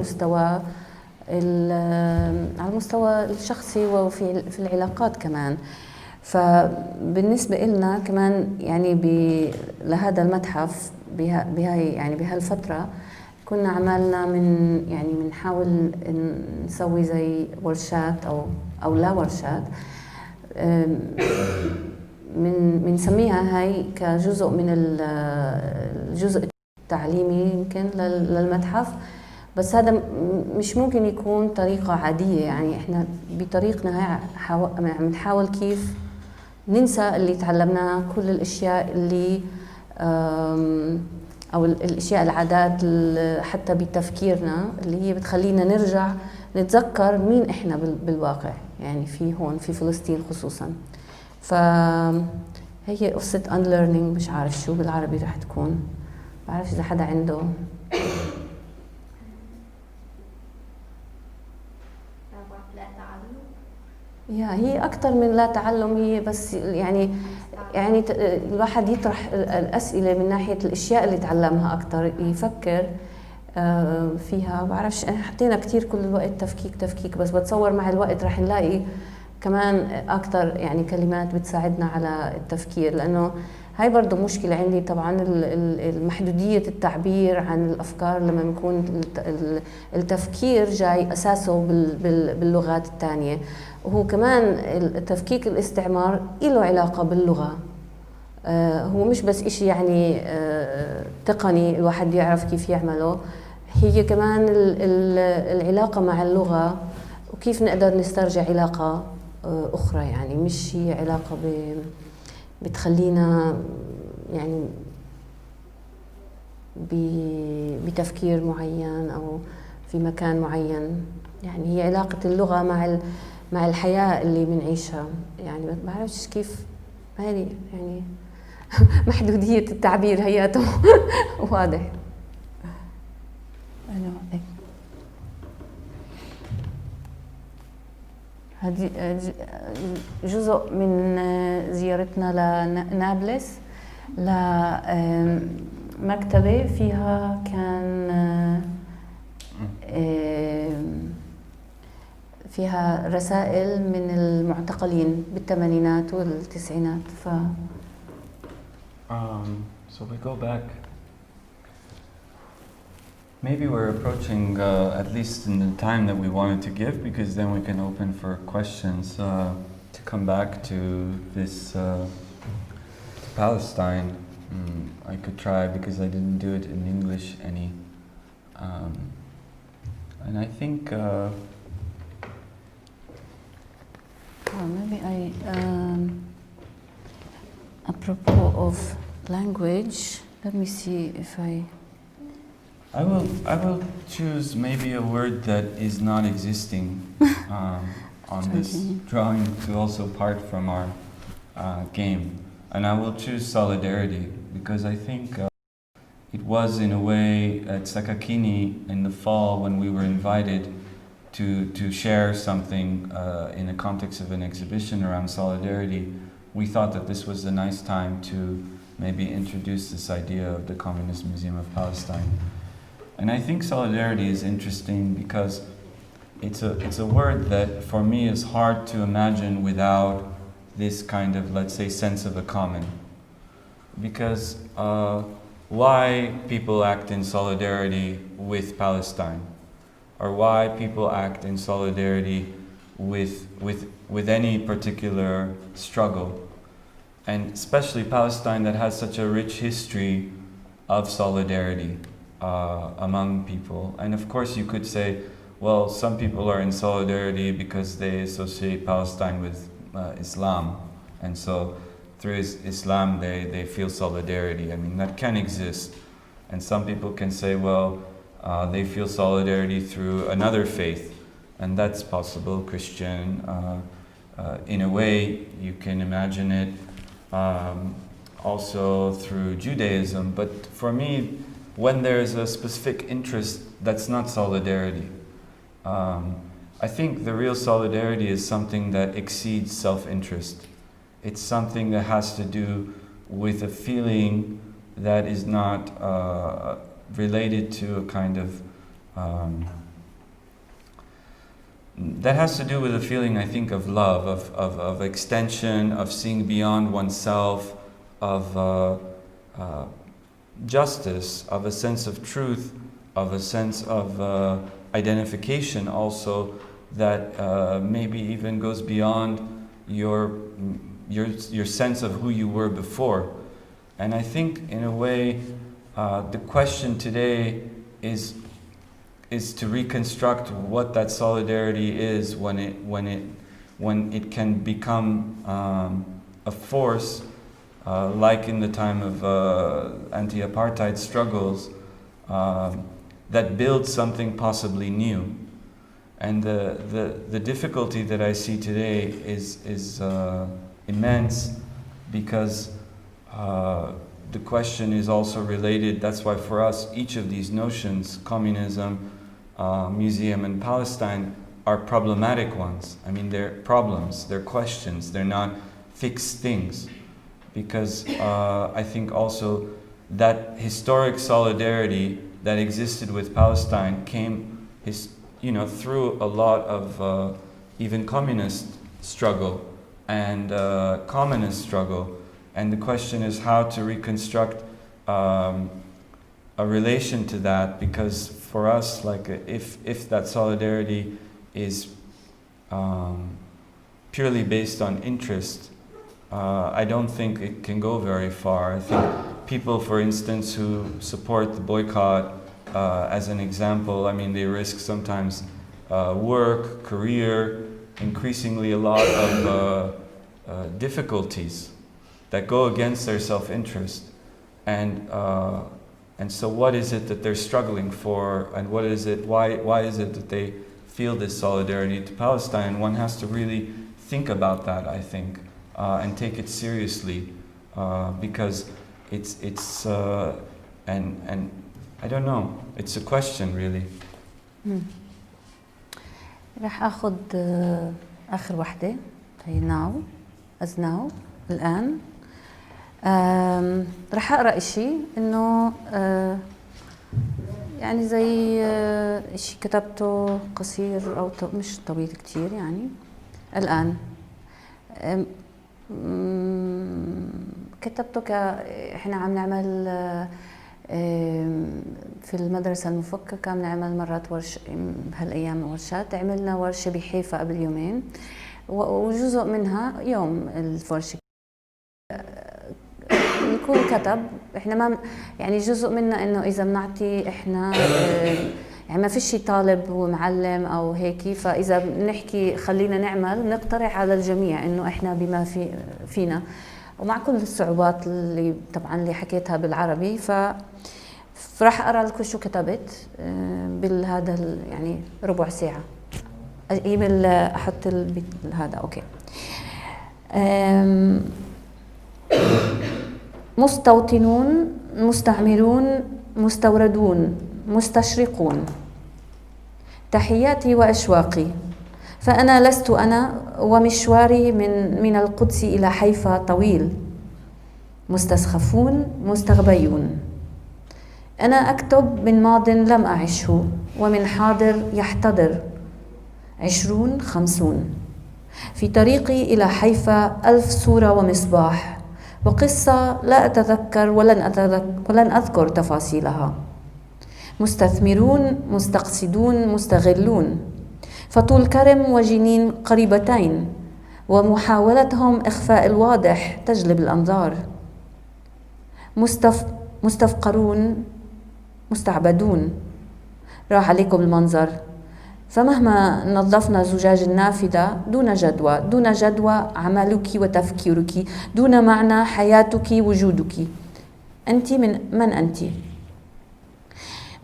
مستوى الشخصي وفي العلاقات كمان. فبالنسبه لنا كمان يعني لهذا المتحف بهالفتره كنا عملنا بنحاول نسوي زي ورشات او لا ورشات، بنسميها هاي كجزء من الجزء التعليمي يمكن للمتحف، بس هذا مش ممكن يكون طريقة عادية. يعني احنا بطريقنا هاي عم نحاول كيف ننسى اللي تعلمناه، كل الاشياء اللي او الاشياء العادات حتى بتفكيرنا اللي هي بتخلينا نرجع نتذكر مين احنا بالواقع، يعني في هون في فلسطين خصوصا. فهي قصة unlearning، مش عارف شو بالعربي رح تكون، بعرف اذا حدا عنده. هي أكثر من لا تعلم، هي بس يعني الواحد يطرح الأسئلة من ناحية الأشياء اللي تعلمها أكثر، يفكر فيها. بعرفش، حطينا كتير كل الوقت تفكيك، بس بتصور مع الوقت رح نلاقي كمان أكثر يعني كلمات بتساعدنا على التفكير، لأنه هاي برضو مشكلة عندي طبعا، محدودية التعبير عن الأفكار لما يكون التفكير جاي أساسه باللغات الثانية. وهو كمان تفكيك الاستعمار له علاقة باللغة، هو مش بس إشي يعني تقني الواحد يعرف كيف يعمله، هي كمان العلاقة مع اللغة وكيف نقدر نسترجع علاقة أخرى، يعني مش هي علاقة بتخلينا يعني بتفكير معين أو في مكان معين. يعني هي علاقة اللغة مع الحياة اللي بنعيشها، يعني ما بعرفش كيف هذه يعني محدودية التعبير هياته واضح. هذه جزء من زيارتنا لنابلس، لمكتبة فيها كان فيها رسائل من المعتقلين بالثمانينات والتسعينات. So we go back. Maybe we're approaching, at least in the time that we wanted to give, because then we can open for questions, to come back to this Palestine. I could try, because I didn't do it in English any. And I think maybe apropos of language, let me see if I will choose maybe a word that is not existing on this drawing to also part from our game. And I will choose solidarity, because I think it was in a way at Sakakini in the fall when we were invited to share something in the context of an exhibition around solidarity. We thought that this was a nice time to maybe introduce this idea of the Communist Museum of Palestine. And I think solidarity is interesting because it's a word that for me is hard to imagine without this kind of, let's say, sense of a common. Because why people act in solidarity with Palestine, or why people act in solidarity with any particular struggle, and especially Palestine that has such a rich history of solidarity among people. And of course you could say, well, some people are in solidarity because they associate Palestine with Islam, and so through Islam they feel solidarity. I mean, that can exist. And some people can say, well, they feel solidarity through another faith, and that's possible, Christian. In a way, you can imagine it also through Judaism. But for me, when there's a specific interest, that's not solidarity. I think the real solidarity is something that exceeds self-interest. It's something that has to do with a feeling that is not related to a kind of that has to do with a feeling, I think, of love, of extension, of seeing beyond oneself, of justice, of a sense of truth, of a sense of identification also that maybe even goes beyond your sense of who you were before. And I think in a way the question today is to reconstruct what that solidarity is when it can become a force, like in the time of anti-apartheid struggles, that builds something possibly new. And the difficulty that I see today is immense, because the question is also related. That's why for us, each of these notions, communism, museum, and Palestine, are problematic ones. I mean, they're problems, they're questions, they're not fixed things. Because I think also that historic solidarity that existed with Palestine came through a lot of even communist struggle and communist struggle. And the question is how to reconstruct a relation to that, because for us, like if that solidarity is purely based on interest, I don't think it can go very far. I think people, for instance, who support the boycott, as an example, I mean, they risk sometimes work, career, increasingly a lot of difficulties that go against their self-interest. And so what is it that they're struggling for, and why is it that they feel this solidarity to Palestine? One has to really think about that, I think, and take it seriously, because it's and I don't know, it's a question really. راح أخذ آخر واحدة هي now الآن. راح أقرأ إشي إنه يعني زي إشي كتبته قصير أو مش طويل كتير يعني. الآن كتبته إحنا عم نعمل في المدرسة المفككة عم نعمل مرات بهالأيام ورشات. عملنا ورشة بحيفا قبل يومين، وجزء منها يوم الورشة يكون كتب. احنا ما يعني جزء منا انه اذا بنعطي احنا يعني ما فيش طالب هو معلم او هيك، فاذا بنحكي خلينا نعمل نقترح على الجميع انه احنا بما فينا، ومع كل الصعوبات اللي طبعا اللي حكيتها بالعربي. فراح اقرا لكم شو كتبت بالهذا يعني ربع ساعه. ايميل احط هذا اوكي. مستوطنون، مستعمرون، مستوردون، مستشرقون، تحياتي وأشواقي، فأنا لست أنا، ومشواري من القدس إلى حيفا طويل. مستسخفون، مستغبيون، أنا أكتب من ماض لم أعشه، ومن حاضر يحتضر. 20 50 في طريقي إلى حيفا 1000 صورة ومصباح، وقصة لا أتذكر ولن أذكر تفاصيلها. مستثمرون، مستقصدون، مستغلون، فطول كرم وجنين قريبتين، ومحاولتهم إخفاء الواضح تجلب الأنظار. مستفقرون، مستعبدون، راح عليكم المنظر. فمهما نظفنا زجاج النافذة دون جدوى عملك وتفكيرك، دون معنى حياتك وجودك. أنت من أنت؟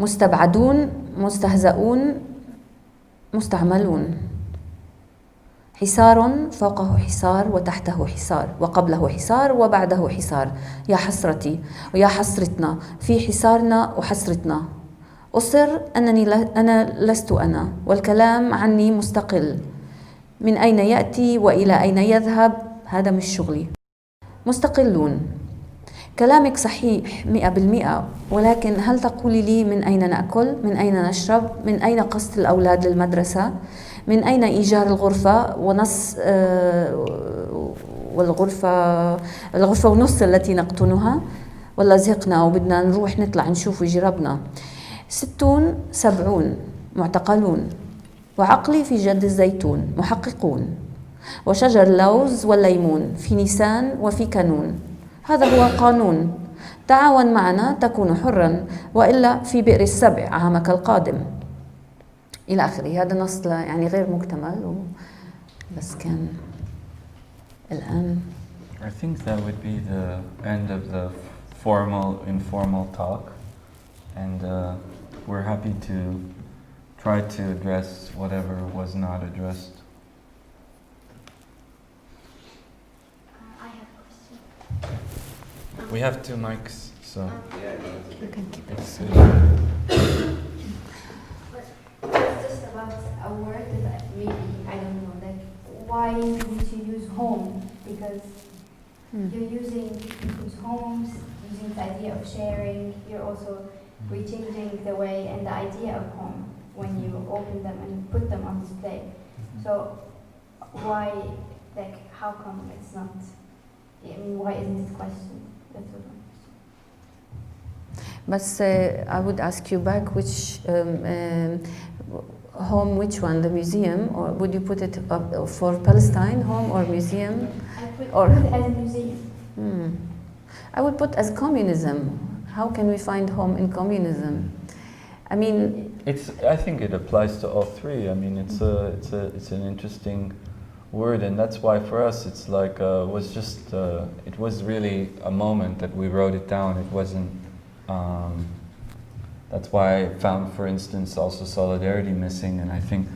مستبعدون، مستهزئون، مستعملون. حصار فوقه حصار وتحته حصار وقبله حصار وبعده حصار. يا حسرتي ويا حسرتنا في حصارنا وحسرتنا. أصر أنا لست أنا، والكلام عني مستقل. من أين يأتي وإلى أين يذهب هذا مش شغلي. مستقلون، كلامك صحيح 100%، ولكن هل تقولي لي من أين نأكل؟ من أين نشرب؟ من أين قصد الأولاد للمدرسة؟ من أين إيجار الغرفة ونص الغرفة ونص التي نقطنها؟ ولا زهقنا وبدنا نروح نطلع نشوف ويجي ربنا. 60 70 معتقلون، وعقلي في جد الزيتون محققون، وشجر اللوز والليمون في نيسان وفي كانون. هذا هو قانون. تعاون معنا تكون حرا، وإلا في بئر السبع عامك القادم. إلى آخره. هذا نص يعني غير مكتمل بس كان الآن. I think that would be the end of the informal talk, and we're happy to try to address whatever was not addressed. I have a question. We have 2 mics, so You can keep it. it's It's just about a word that really, I don't know, like, why would you use home? Because you're using people's homes, using the idea of sharing, you're also rechanging the way and the idea of home when you open them and put them on display. So why, like, how come it's not, I mean, why isn't it questioned? That's what I'm But I would ask you back which home, which one, the museum, or would you put it up for Palestine, home or museum? I put Or- it as a museum. I would put as communism. How can we find home in communism? I mean, I think it applies to all three. I mean, it's an interesting word, and that's why for us it's like it was really a moment that we wrote it down. It wasn't. That's why I found, for instance, also solidarity missing, and I think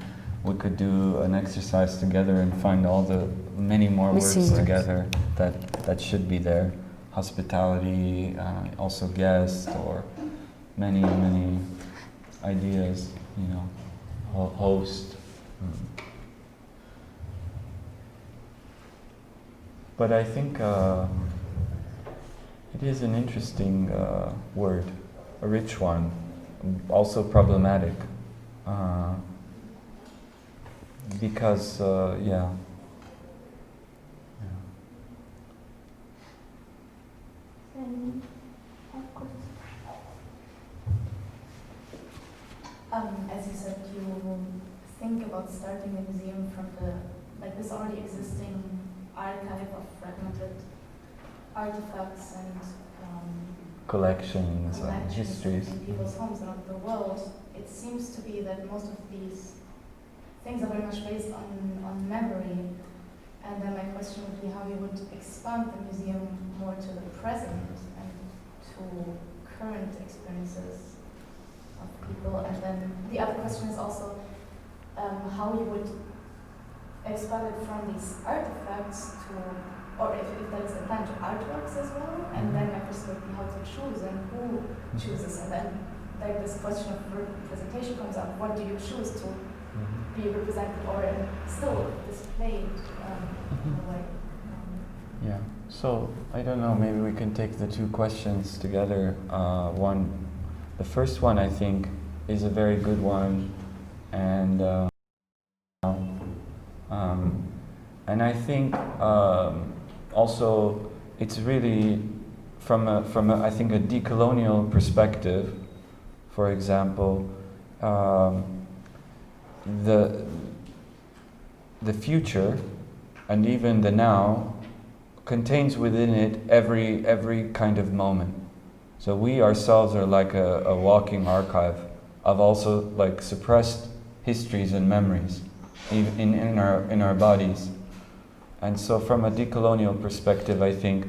we could do an exercise together and find all the many more Missing words words. together that should be there. Hospitality, also guest, or many ideas, you know, host. But I think it is an interesting word, a rich one, also problematic, because yeah. As you said, you think about starting a museum from this already existing archive of fragmented artifacts and Collections and collections histories. in people's homes and of the world. It seems to be that most of these things are very much based on memory. And then my question would be how you would expand the museum more to the present and to current experiences of people. And then the other question is also how you would expand it from these artifacts to, or if that is the plan, to artworks as well. And then my question would be how to choose and who chooses. And then like this question of representation comes up. What do you choose to be represented or still displayed in a way? Yeah. So I don't know. Maybe we can take the two questions together. The first one I think is a very good one, and I think also it's really from a I think a decolonial perspective. For example, the future and even the now contains within it every kind of moment. So we ourselves are like a walking archive of also like suppressed histories and memories in our bodies. And so from a decolonial perspective, I think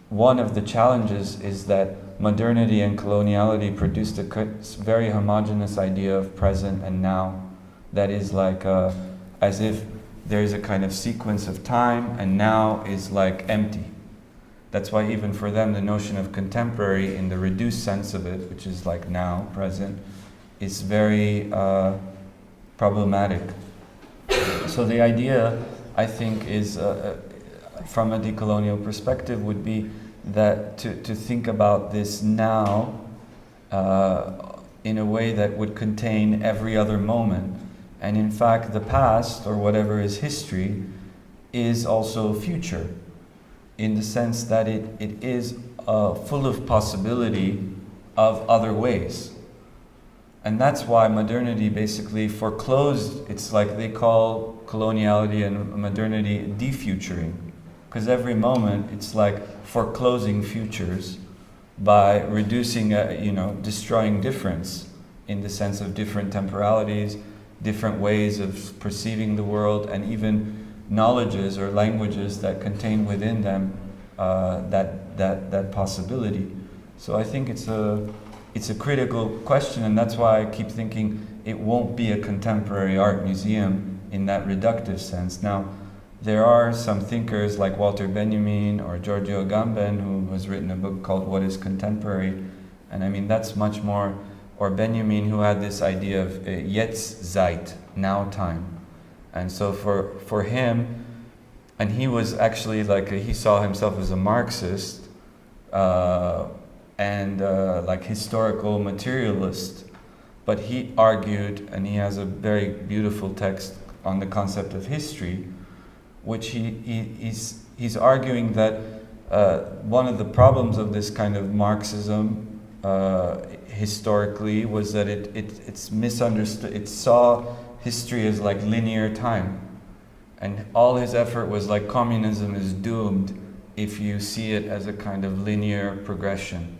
one of the challenges is that modernity and coloniality produced a very homogeneous idea of present and now that is like as if there's a kind of sequence of time and now is like empty. That's why even for them the notion of contemporary in the reduced sense of it, which is like now, present, is very problematic. So the idea, I think, is from a decolonial perspective would be that to think about this now in a way that would contain every other moment. And in fact, the past, or whatever is history, is also future, in the sense that it is full of possibility of other ways. And that's why modernity basically foreclosed, it's like they call coloniality and modernity defuturing. Because every moment it's like foreclosing futures by reducing, destroying difference in the sense of different temporalities, different ways of perceiving the world, and even knowledges or languages that contain within them that possibility. So I think it's a critical question, and that's why I keep thinking it won't be a contemporary art museum in that reductive sense. Now, there are some thinkers like Walter Benjamin or Giorgio Agamben who has written a book called What is Contemporary? And I mean, that's much more, or Benjamin who had this idea of Jetztzeit, now time. And so for him, and he was actually he saw himself as a Marxist and like historical materialist, but he argued, and he has a very beautiful text on the concept of history, which he's arguing that one of the problems of this kind of Marxism historically was that it's misunderstood. It saw history as like linear time, and all his effort was like communism is doomed if you see it as a kind of linear progression.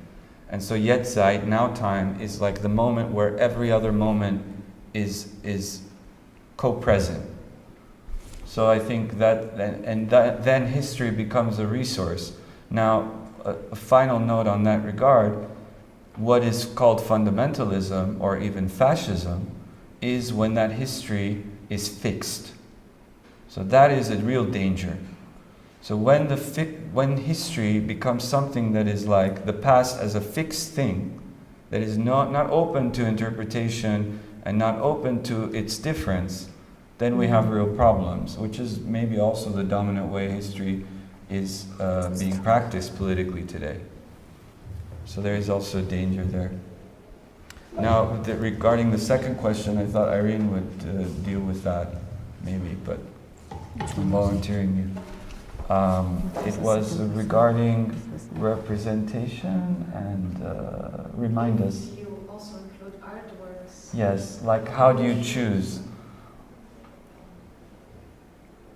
And so Jetztzeit, now time, is like the moment where every other moment is co-present. So I think that, then history becomes a resource. Now, a final note on that regard, what is called fundamentalism or even fascism is when that history is fixed. So that is a real danger. So when history becomes something that is like the past as a fixed thing, that is not open to interpretation and not open to its difference, then we have real problems, which is maybe also the dominant way history is being practiced politically today. So there is also danger there. Now, regarding the second question, I thought Ayreen would deal with that, maybe, but I'm volunteering you. It was regarding representation and remind us. You also include artworks. Yes, like how do you choose?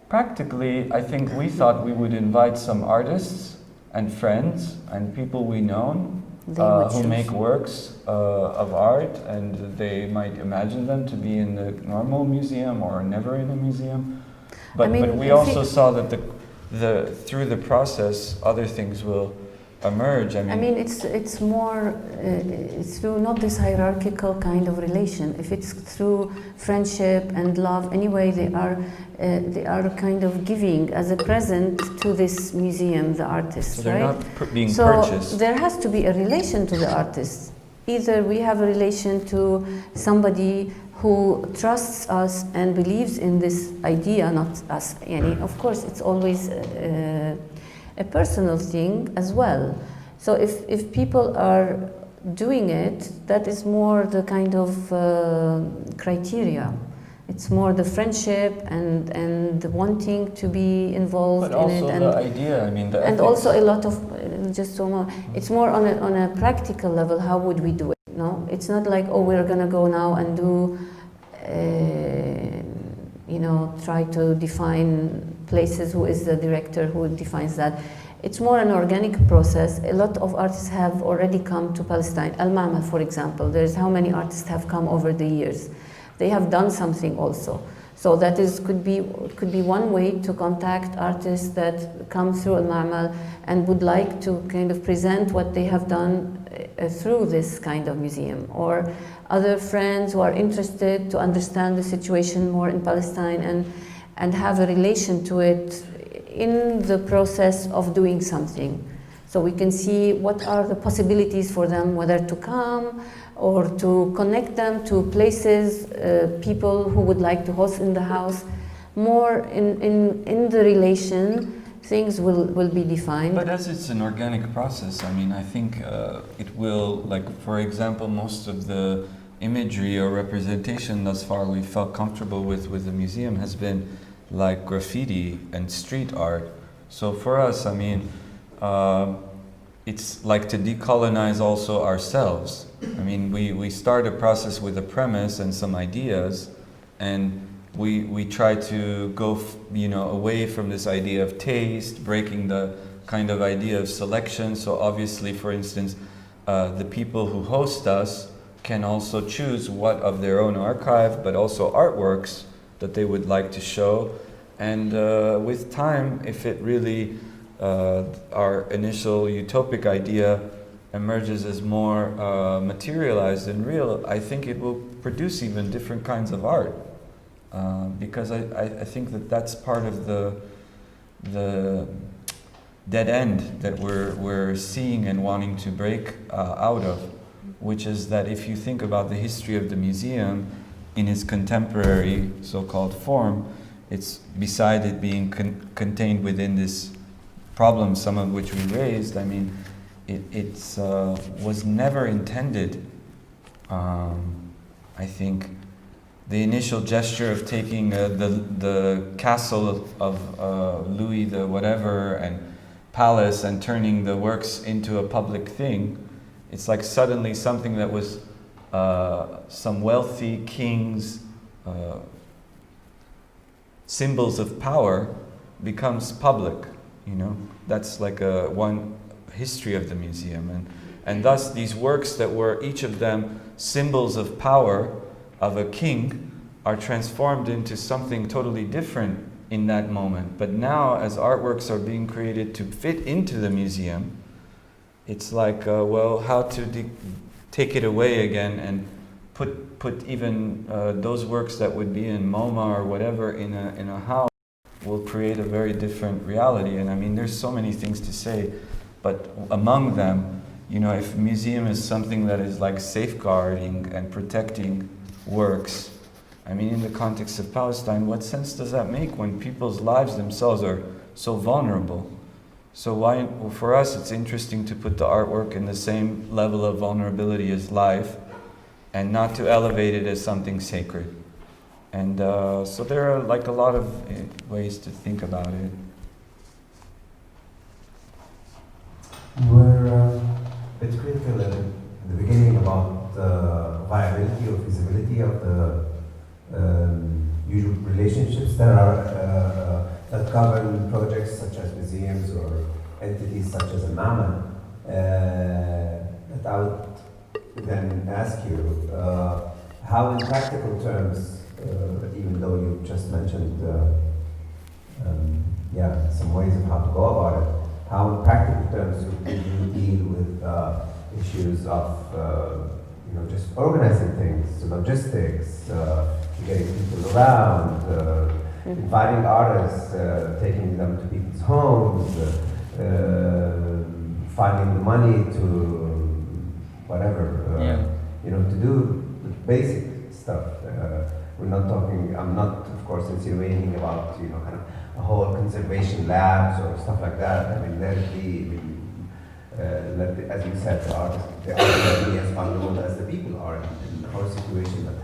Practically, I think we thought we would invite some artists and friends and people we know who make works of art, and they might imagine them to be in the normal museum or never in a museum. But we also saw that through the process, other things will emerge. I mean it's more it's through not this hierarchical kind of relation. If it's through friendship and love, anyway, they are kind of giving as a present to this museum, the artists, so they're right? not being purchased. So there has to be a relation to the artists. Either we have a relation to somebody who trusts us and believes in this idea, not us. Of course, it's always a personal thing as well. So if people are doing it, that is more the kind of criteria. It's more the friendship and the wanting to be involved but in also it. the idea, the and ethics. also a lot of, just so more, it's more on a practical level, how would we do it? No, it's not like, oh, we're gonna go now and do, try to define places, who is the director, who defines that. It's more an organic process. A lot of artists have already come to Palestine. Al-Ma'mal, for example, there's how many artists have come over the years. They have done something also. So that could be one way to contact artists that come through Al-Ma'mal and would like to kind of present what they have done through this kind of museum, or other friends who are interested to understand the situation more in Palestine and have a relation to it in the process of doing something. So we can see what are the possibilities for them, whether to come or to connect them to places, people who would like to host in the house. More in the relation, things will be defined. But as it's an organic process, I think it will, like, for example, most of the imagery or representation thus far we felt comfortable with the museum has been like graffiti and street art. So for us, it's like to decolonize also ourselves. We start a process with a premise and some ideas, and we try to go away from this idea of taste, breaking the kind of idea of selection. So obviously, for instance, the people who host us can also choose what of their own archive, but also artworks that they would like to show. And with time, if it really, our initial utopic idea emerges as more materialized and real, I think it will produce even different kinds of art. Because I think that's part of the dead end that we're seeing and wanting to break out of, which is that if you think about the history of the museum in its contemporary so-called form, it's beside it being contained within this problem, some of which we raised. It was never intended. I think the initial gesture of taking the castle of Louis the whatever palace and turning the works into a public thing, it's like suddenly something that was some wealthy king's symbols of power becomes public, you know. That's like one history of the museum, and thus these works that were each of them symbols of power of a king are transformed into something totally different in that moment. But now, as artworks are being created to fit into the museum, it's like, well, how to take it away again and put even those works that would be in MoMA or whatever in a house will create a very different reality. And I mean, there's so many things to say, but among them, you know, if museum is something that is like safeguarding and protecting works, I mean, in the context of Palestine, what sense does that make when people's lives themselves are so vulnerable? So why, well, for us, it's interesting to put the artwork in the same level of vulnerability as life, and not to elevate it as something sacred. And so there are like a lot of ways to think about it. You were a bit critical in the beginning about the viability or feasibility of the usual relationships that are that govern projects such as museums or entities such as a MAMA. That I would then ask you how, in practical terms, even though you just mentioned some ways of how to go about it, how in practical terms do you deal with issues of just organizing things, logistics, getting people around, inviting artists, taking them to people's homes, finding the money to whatever, to do the basic stuff. We're not talking, I'm not, of course, insinuating about, kind of a whole conservation labs or stuff like that. I mean, as you said, the artists are be as vulnerable as the people are in our situation, but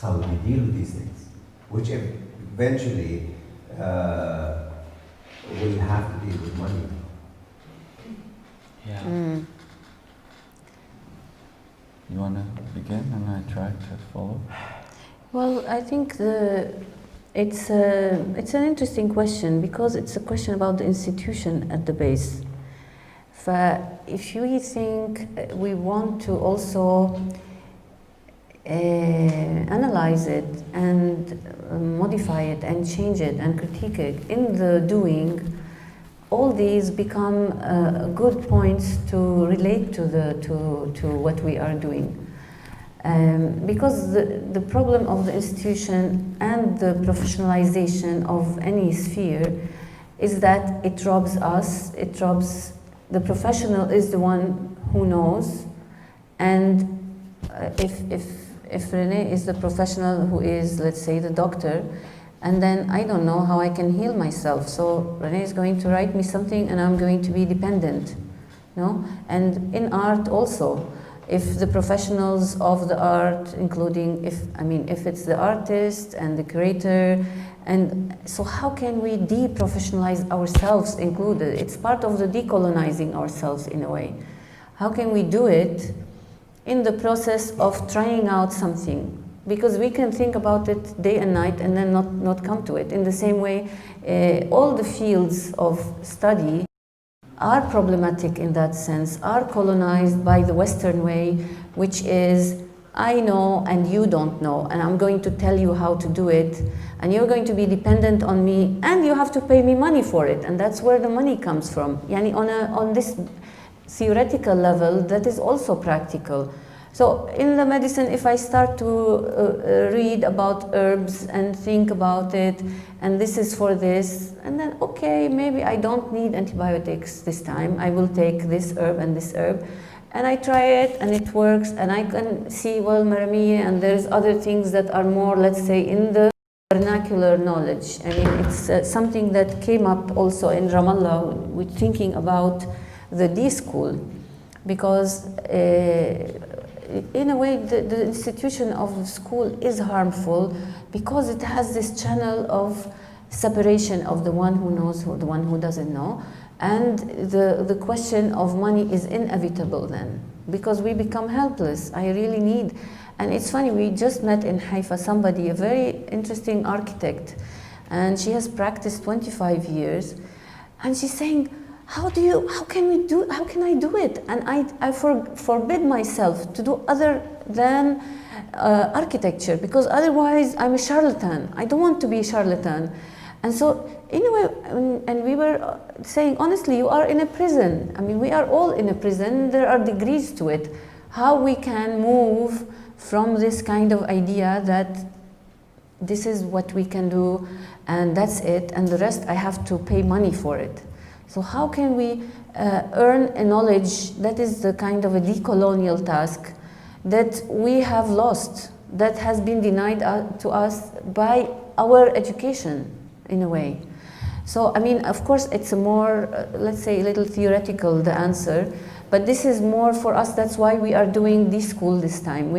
how do we deal with these things? Which eventually will have to deal with money. Yeah. You want to begin and I try to follow? Well, I think it's an interesting question because it's a question about the institution at the base. If we think we want to also analyze it and modify it and change it and critique it in the doing, all these become good points to relate to what we are doing. Because the problem of the institution and the professionalization of any sphere is that it robs us, the professional is the one who knows, and if Rene is the professional who is, let's say, the doctor, and then I don't know how I can heal myself, so Rene is going to write me something and I'm going to be dependent, no? And in art also, if the professionals of the art, including if it's the artist and the curator, and so how can we deprofessionalize ourselves included? It's part of the decolonizing ourselves in a way. How can we do it in the process of trying out something? Because we can think about it day and night and then not come to it. In the same way, all the fields of study are problematic in that sense, are colonized by the Western way, which is, I know and you don't know, and I'm going to tell you how to do it, and you're going to be dependent on me, and you have to pay me money for it, and that's where the money comes from. Yani on this theoretical level, that is also practical. So in the medicine, if I start to read about herbs and think about it, and this is for this, and then, okay, maybe I don't need antibiotics this time. I will take this herb and this herb. And I try it, and it works, and I can see, well, maramiya, and there's other things that are more, let's say, in the vernacular knowledge. I mean, it's something that came up also in Ramallah with thinking about the D school, because in a way, the institution of school is harmful because it has this channel of separation of the one who knows, the one who doesn't know, And the question of money is inevitable then, because we become helpless. I really need, and it's funny, we just met in Haifa somebody, a very interesting architect, and she has practiced 25 years, and she's saying, how can I do it? And I forbid myself to do other than architecture, because otherwise I'm a charlatan. I don't want to be a charlatan. And so anyway, and we were saying, honestly, you are in a prison. I mean, we are all in a prison. There are degrees to it. How we can move from this kind of idea that this is what we can do and that's it, and the rest I have to pay money for it. So how can we earn a knowledge that is the kind of a decolonial task that we have lost, that has been denied to us by our education, in a way. So, I mean, of course, it's a more, let's say, a little theoretical, the answer, but this is more for us. That's why we are doing this school this time.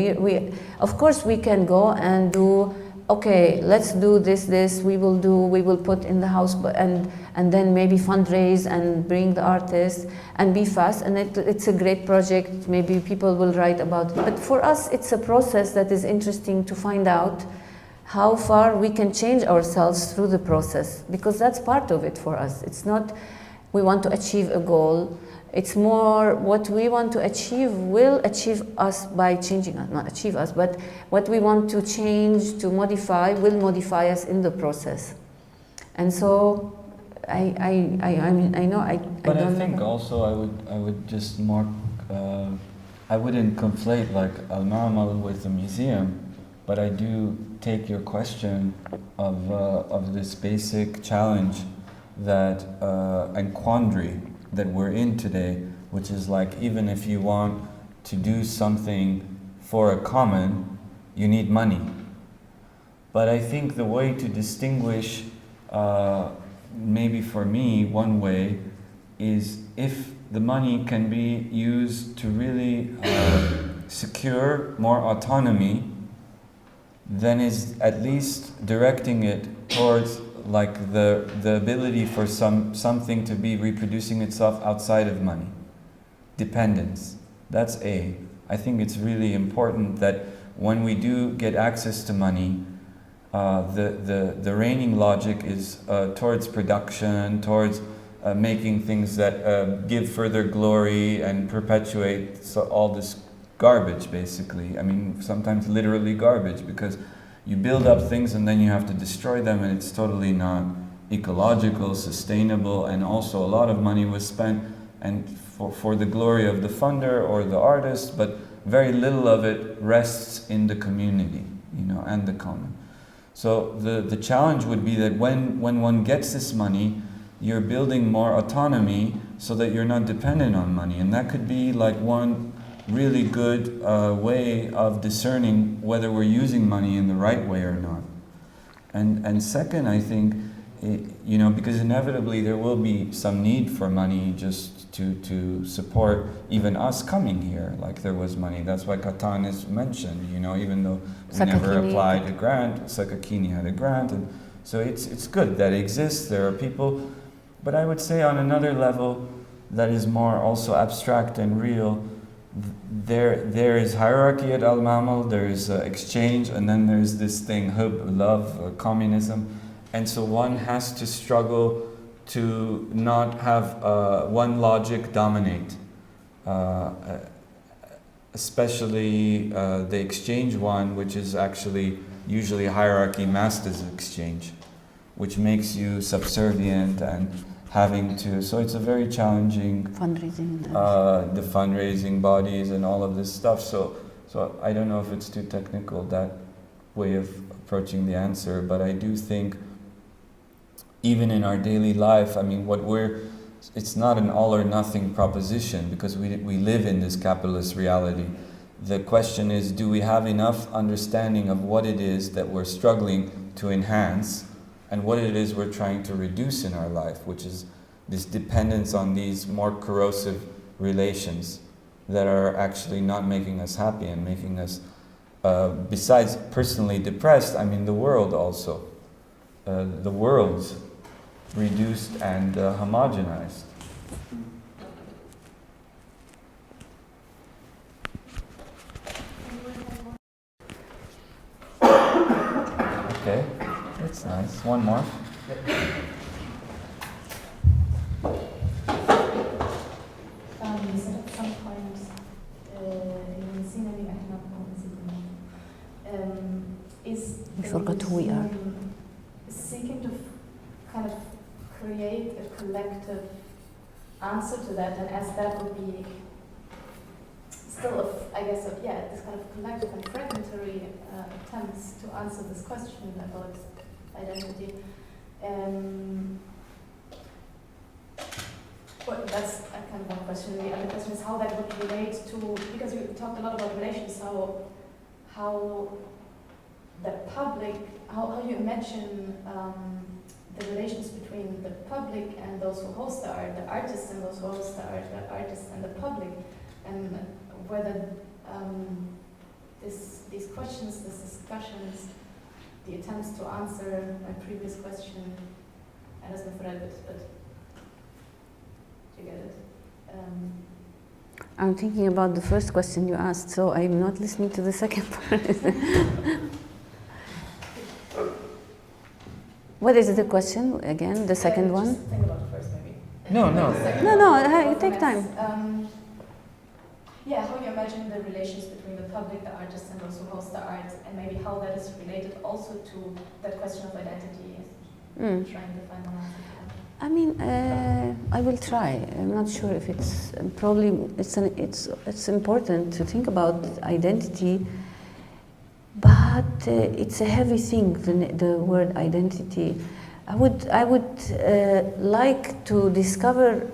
Of course, we can go and do, okay, let's do this, we will put in the house, and then maybe fundraise and bring the artists and be fast, and it's a great project, maybe people will write about it. But for us, it's a process that is interesting to find out how far we can change ourselves through the process, because that's part of it for us. It's not we want to achieve a goal, it's more what we want to achieve will achieve us by changing us, not achieve us, but what we want to change, to modify, will modify us in the process. And so I think also I would just more I wouldn't conflate like Al-Ma'mal with the museum, but I do take your question of this basic challenge that and quandary that we're in today, which is like, even if you want to do something for a common, you need money. But I think the way to distinguish, maybe for me, one way is if the money can be used to really secure more autonomy, then is at least directing it towards like the ability for something to be reproducing itself outside of money. Dependence. That's A. I think it's really important that when we do get access to money, the reigning logic is towards production, towards making things that give further glory and perpetuate all this garbage, basically. I mean, sometimes literally garbage, because you build up things and then you have to destroy them, and it's totally not ecological, sustainable, and also a lot of money was spent and for the glory of the funder or the artist, but very little of it rests in the community, and the common. So the challenge would be that when one gets this money, you're building more autonomy so that you're not dependent on money, and that could be like one really good way of discerning whether we're using money in the right way or not. And second, I think, because inevitably there will be some need for money just to support even us coming here, like there was money. That's why Qattan is mentioned, even though we never applied a grant. Sakakini had a grant, and so it's good that it exists. There are people, but I would say on another level that is more also abstract and real, there is hierarchy at Al-Ma'mal, there is exchange, and then there's this thing, hub, love, communism. And so one has to struggle to not have one logic dominate, especially the exchange one, which is actually usually hierarchy masked as exchange, which makes you subservient and having to, so it's a very challenging fundraising, the fundraising bodies and all of this stuff. So I don't know if it's too technical, that way of approaching the answer, but I do think even in our daily life, I mean, it's not an all or nothing proposition, because we live in this capitalist reality. The question is, do we have enough understanding of what it is that we're struggling to enhance and what it is we're trying to reduce in our life, which is this dependence on these more corrosive relations that are actually not making us happy and making us, besides personally depressed, I mean the world also. The world's reduced and homogenized. Okay, that's nice. One more. You said at some point is We forgot who we are. seeking to kind of create a collective answer to that, and as that would be still, I guess, this kind of collective and fragmentary attempts to answer this question about identity. Well, that's a kind of one question. The other question is how that would relate to, because you talked a lot about relations, how the public, how you imagine the relations between the public and those who host the art, the artists and those who host the art, the artists and the public, and whether these questions, these discussions, the attempts to answer my previous question, and as but you get it. I'm thinking about the first question you asked, so I'm not listening to the second part. What is the question again? The second one? Just think about it first, maybe. No. You take time. How you imagine the relations between the public, the artists, and those who host the art, and maybe how that is related also to that question of identity. Trying to find an answer to that. I mean, I will try. I'm not sure if it's probably it's important to think about identity, but it's a heavy thing. The word identity. I would like to discover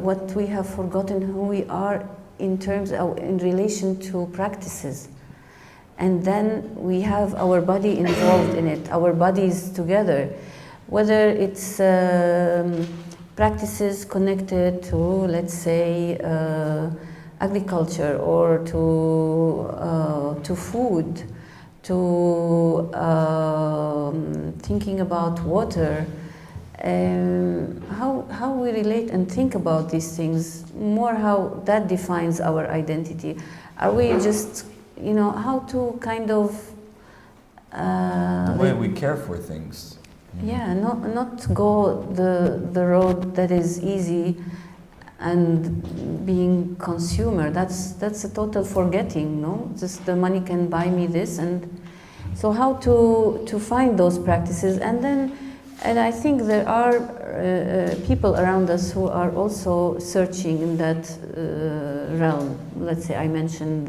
what we have forgotten, who we are in terms of, in relation to practices, and then we have our body involved in it. Our bodies together. Whether it's practices connected to, let's say, agriculture or to food, to thinking about water, how we relate and think about these things, more how that defines our identity. Are we just, how to kind of... the way we care for things. Yeah, not go the road that is easy and being consumer. That's a total forgetting, no? Just the money can buy me this, and so how to find those practices, and I think there are people around us who are also searching in that realm. Let's say I mentioned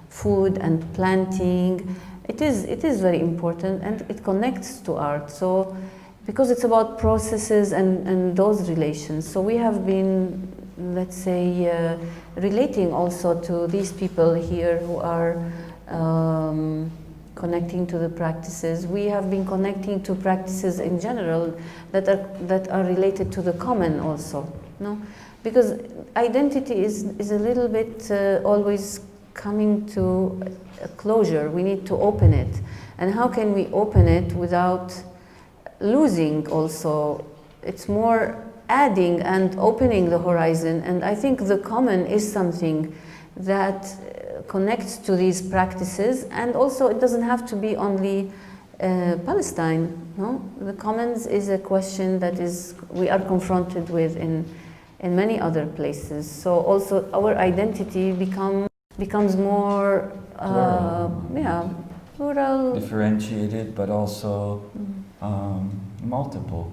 food and planting. It is very important, and it connects to art. So, because it's about processes and those relations. So we have been, let's say, relating also to these people here who are connecting to the practices. We have been connecting to practices in general that are related to the common also. No, because identity is a little bit always coming to a closure. We need to open it, and how can we open it without losing also? It's more adding and opening the horizon, and I think the common is something that connects to these practices, and also it doesn't have to be only Palestine. No, the commons is a question that we are confronted with in many other places. So also our identity becomes more plural, differentiated, but also multiple.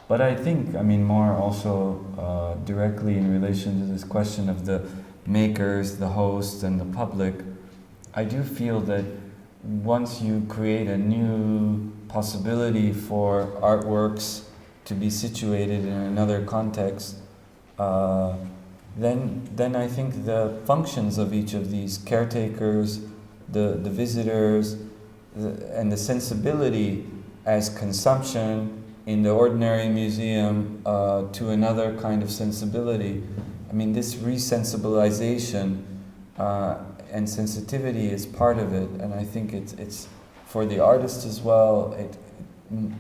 But I think, more also directly in relation to this question of the makers, the hosts, and the public, I do feel that once you create a new possibility for artworks to be situated in another context, then I think the functions of each of these caretakers, the visitors, and the sensibility as consumption in the ordinary museum to another kind of sensibility. This resensibilization and sensitivity is part of it, and I think it's for the artist as well.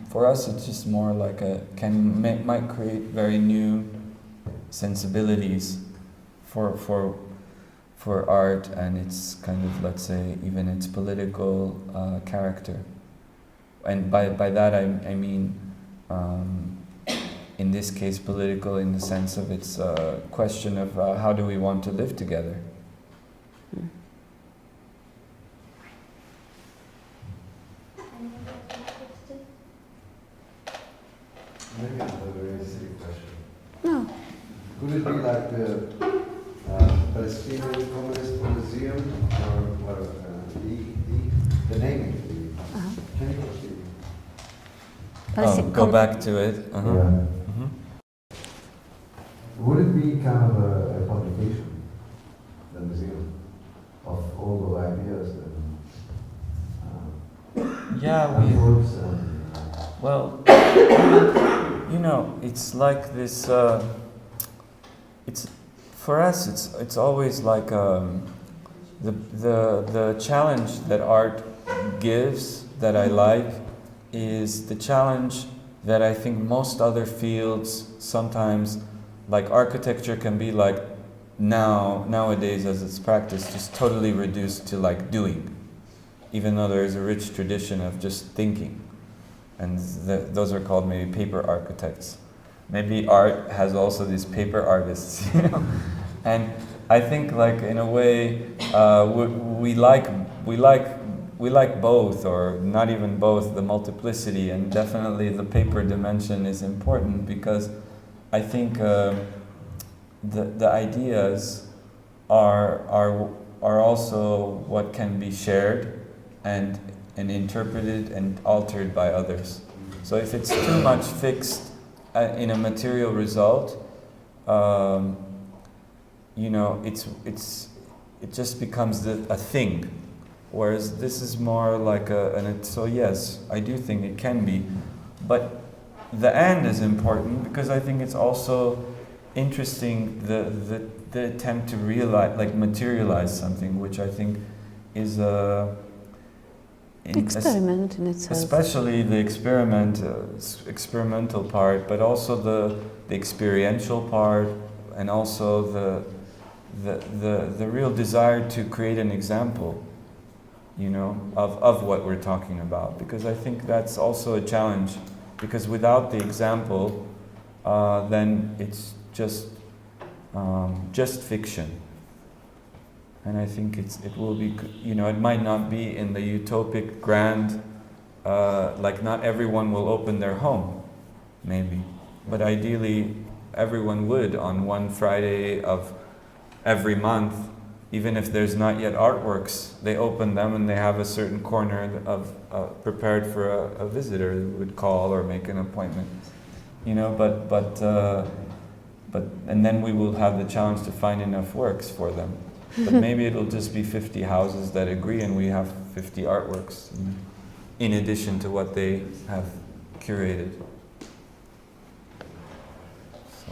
For us, it's just more like might create very new sensibilities for art and its kind of, let's say, even its political character. And by that I mean, in this case, political in the sense of its question of how do we want to live together. Maybe it's a very silly question. No. Could it be like the Palestinian Communist Museum or the naming? Can you proceed? Go back to it. Yeah. Would it be kind of a publication, the museum, of all the ideas and books and well, you know, it's like this. It's for us. It's always like the challenge that art gives that I like is the challenge that I think most other fields sometimes, like architecture, can be like nowadays as it's practiced, just totally reduced to like doing, even though there is a rich tradition of just thinking. And those are called maybe paper architects. Maybe art has also these paper artists, you know. And I think, like in a way, we like both, or not even both, the multiplicity, and definitely the paper dimension is important because I think the ideas are also what can be shared and interpreted and altered by others. So if it's too much fixed in a material result, you know, it just becomes a thing. Whereas this is more like so yes, I do think it can be, but the end is important because I think it's also interesting the attempt to realize, like materialize something, which I think is experiment in itself. Especially the experimental part, but also the experiential part, and also the real desire to create an example, you know, of what we're talking about. Because I think that's also a challenge, because without the example, then it's just fiction. And I think it will be, you know, it might not be in the utopic grand, like not everyone will open their home, maybe. But ideally, everyone would on one Friday of every month, even if there's not yet artworks, they open them and they have a certain corner of prepared for a visitor who would call or make an appointment, you know. But and then we will have the challenge to find enough works for them. But maybe it'll just be 50 houses that agree and we have 50 artworks in addition to what they have curated. So,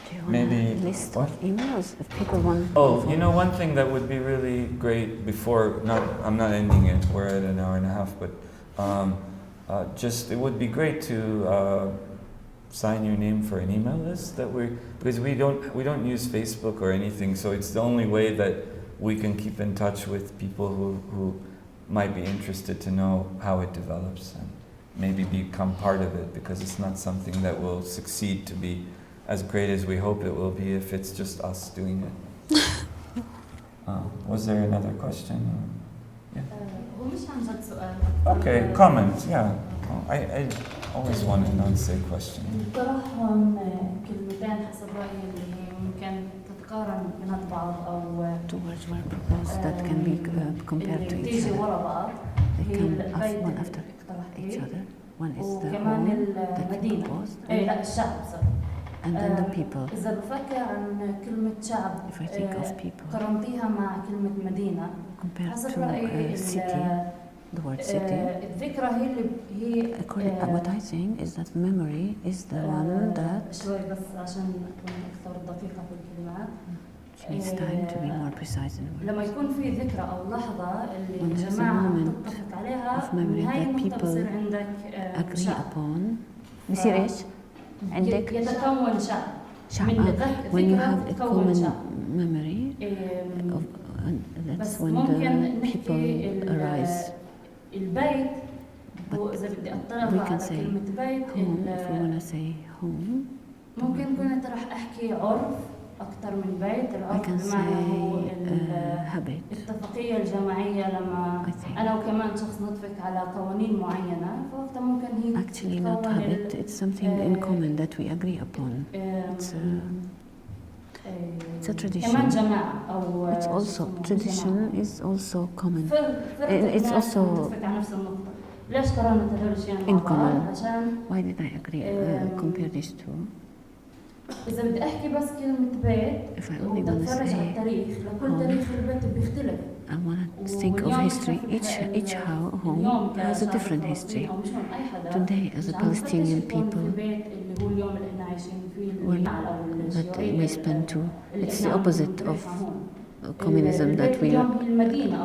do you want maybe a list of emails if people want? Oh, you know, one thing that would be really great before, I'm not ending it, we're at an hour and a half, but just it would be great to sign your name for an email list because we don't use Facebook or anything, so it's the only way that we can keep in touch with people who might be interested to know how it develops and maybe become part of it, because it's not something that will succeed to be as great as we hope it will be if it's just us doing it. Was there another question? Yeah. Okay, comments, yeah. I always want an unsay question. طرحهم كلمتين حسب رأيي اللي هي ممكن تتقارن بين بعض أو Two words were proposed that can be compared to each تيجي other. ورا بعض. They هي come البيت one after each other. One is the وكمان home that you المدينة. proposed, إيه لا الشعب sorry. and then the people. إذا بفكر عن كلمة شعب If I think of people قارنتيها مع كلمة مدينة compared حسب to رأيي city, the word city. الذكرى هي What I think is that memory is the one that شوي بس عشان أكون أكثر دقيقة في الكلمات. she needs time to be more precise in لما words. يكون في ذكرى أو لحظة اللي When there's a الجماعة moment تتفق عليها of memory هاي that النقطة people بصير عندك agree شعب. upon. بصير ايش؟ عندك يتكون شعب. when you have a common memory of, that's when the people arise. البيت هو إذا بدي أطلع We can على say كلمة بيت home, if we want to say home, ممكن كنت راح أحكي عرف أكثر من بيت. I العرف can بمعنى هو say habit. الاتفاقية الجماعية لما أنا وكمان شخص نتفق على قوانين معينة فوقتها ممكن هي Actually not habit, it's something in common that we agree upon. It's a tradition. كمان جماعة أو It's also tradition is also common. It's also نتفق على نفس النقطة. ليش قررنا هذول الأشياء in مع بعض؟ common. عشان Why did I agree compare these two? إذا بدي أحكي بس كلمة بيت If I only want to وبتفرج على say التاريخ لكل تاريخ البيت بيختلف. I want to think of history. Each home has a different history. Today, as a Palestinian people, that we spend to, it's the opposite of communism that we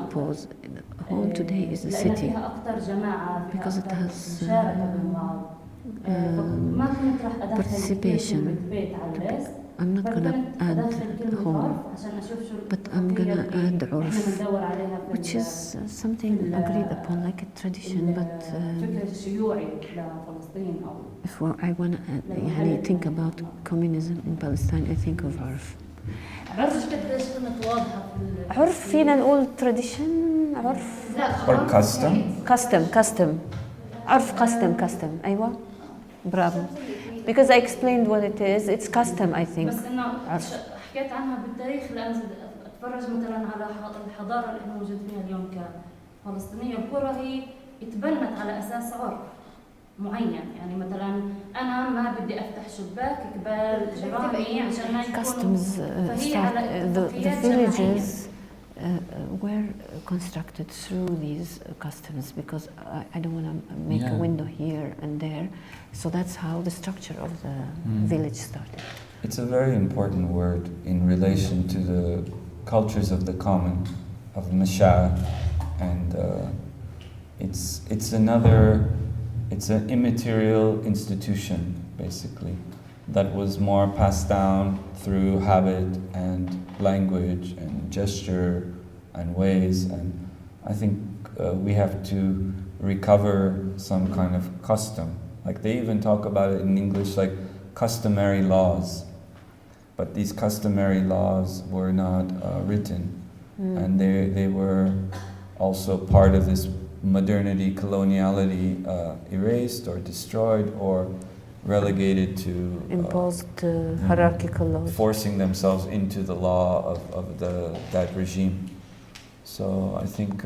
oppose. Home today is the city because it has participation. I'm not gonna add home, but I'm gonna add urf, which is something agreed upon, like a tradition. But if I wanna think about communism in Palestine, I think of urf. عرف فينا نقول tradition عرف or custom عرف custom أيوة برافو. Because I explained what it is, it's custom, I think. بس إنه حكيت عنها بالتاريخ لأن أتفرج مثلا على الحضارة اللي إحنا موجود فيها اليوم كفلسطينية. القرى هي اتبنت على أساس عرف معين. يعني مثلا أنا ما بدي أفتح شباك قبال جيراني عشان ما يكونوا customs the villages were constructed through these customs because I don't want to make a window here and there. So that's how the structure of the village started. It's a very important word in relation to the cultures of the common, of Masha, and it's an immaterial institution, basically, that was more passed down through habit and language and gesture and ways, and I think we have to recover some kind of custom. Like they even talk about it in English like customary laws, but these customary laws were not written, and they were also part of this modernity, coloniality, erased or destroyed or relegated to imposed hierarchical laws, forcing themselves into the law of that regime. So I think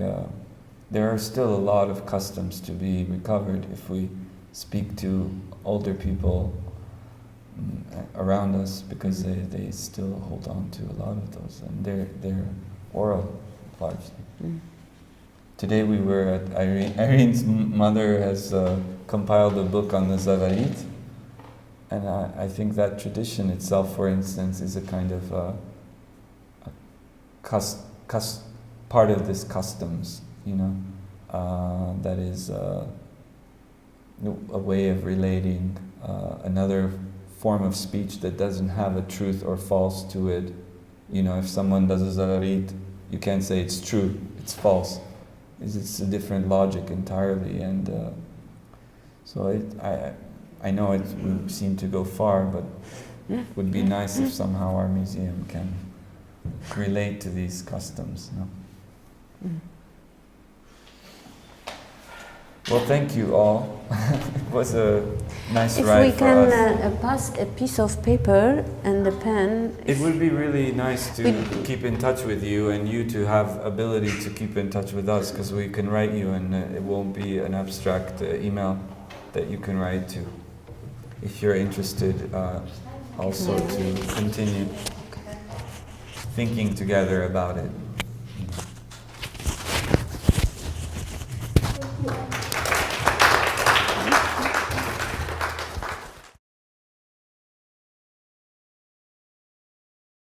there are still a lot of customs to be recovered if we speak to older people around us, because they still hold on to a lot of those, and they're oral largely. Today we were at Ayreen's mother has compiled a book on the Zagharit, and I think that tradition itself, for instance, is a kind of part of this customs, that is a way of relating, another form of speech that doesn't have a truth or false to it. If someone does a Zagharit, you can't say it's true, it's false. It's a different logic entirely, and so I know it would seem to go far, but it would be nice if somehow our museum can relate to these customs. No? Well, thank you all. It was a nice ride for us. If we can pass a piece of paper and a pen. It would be really nice to keep in touch with you, and you to have ability to keep in touch with us, because we can write you, and it won't be an abstract email that you can write to. If you're interested also to continue thinking together about it.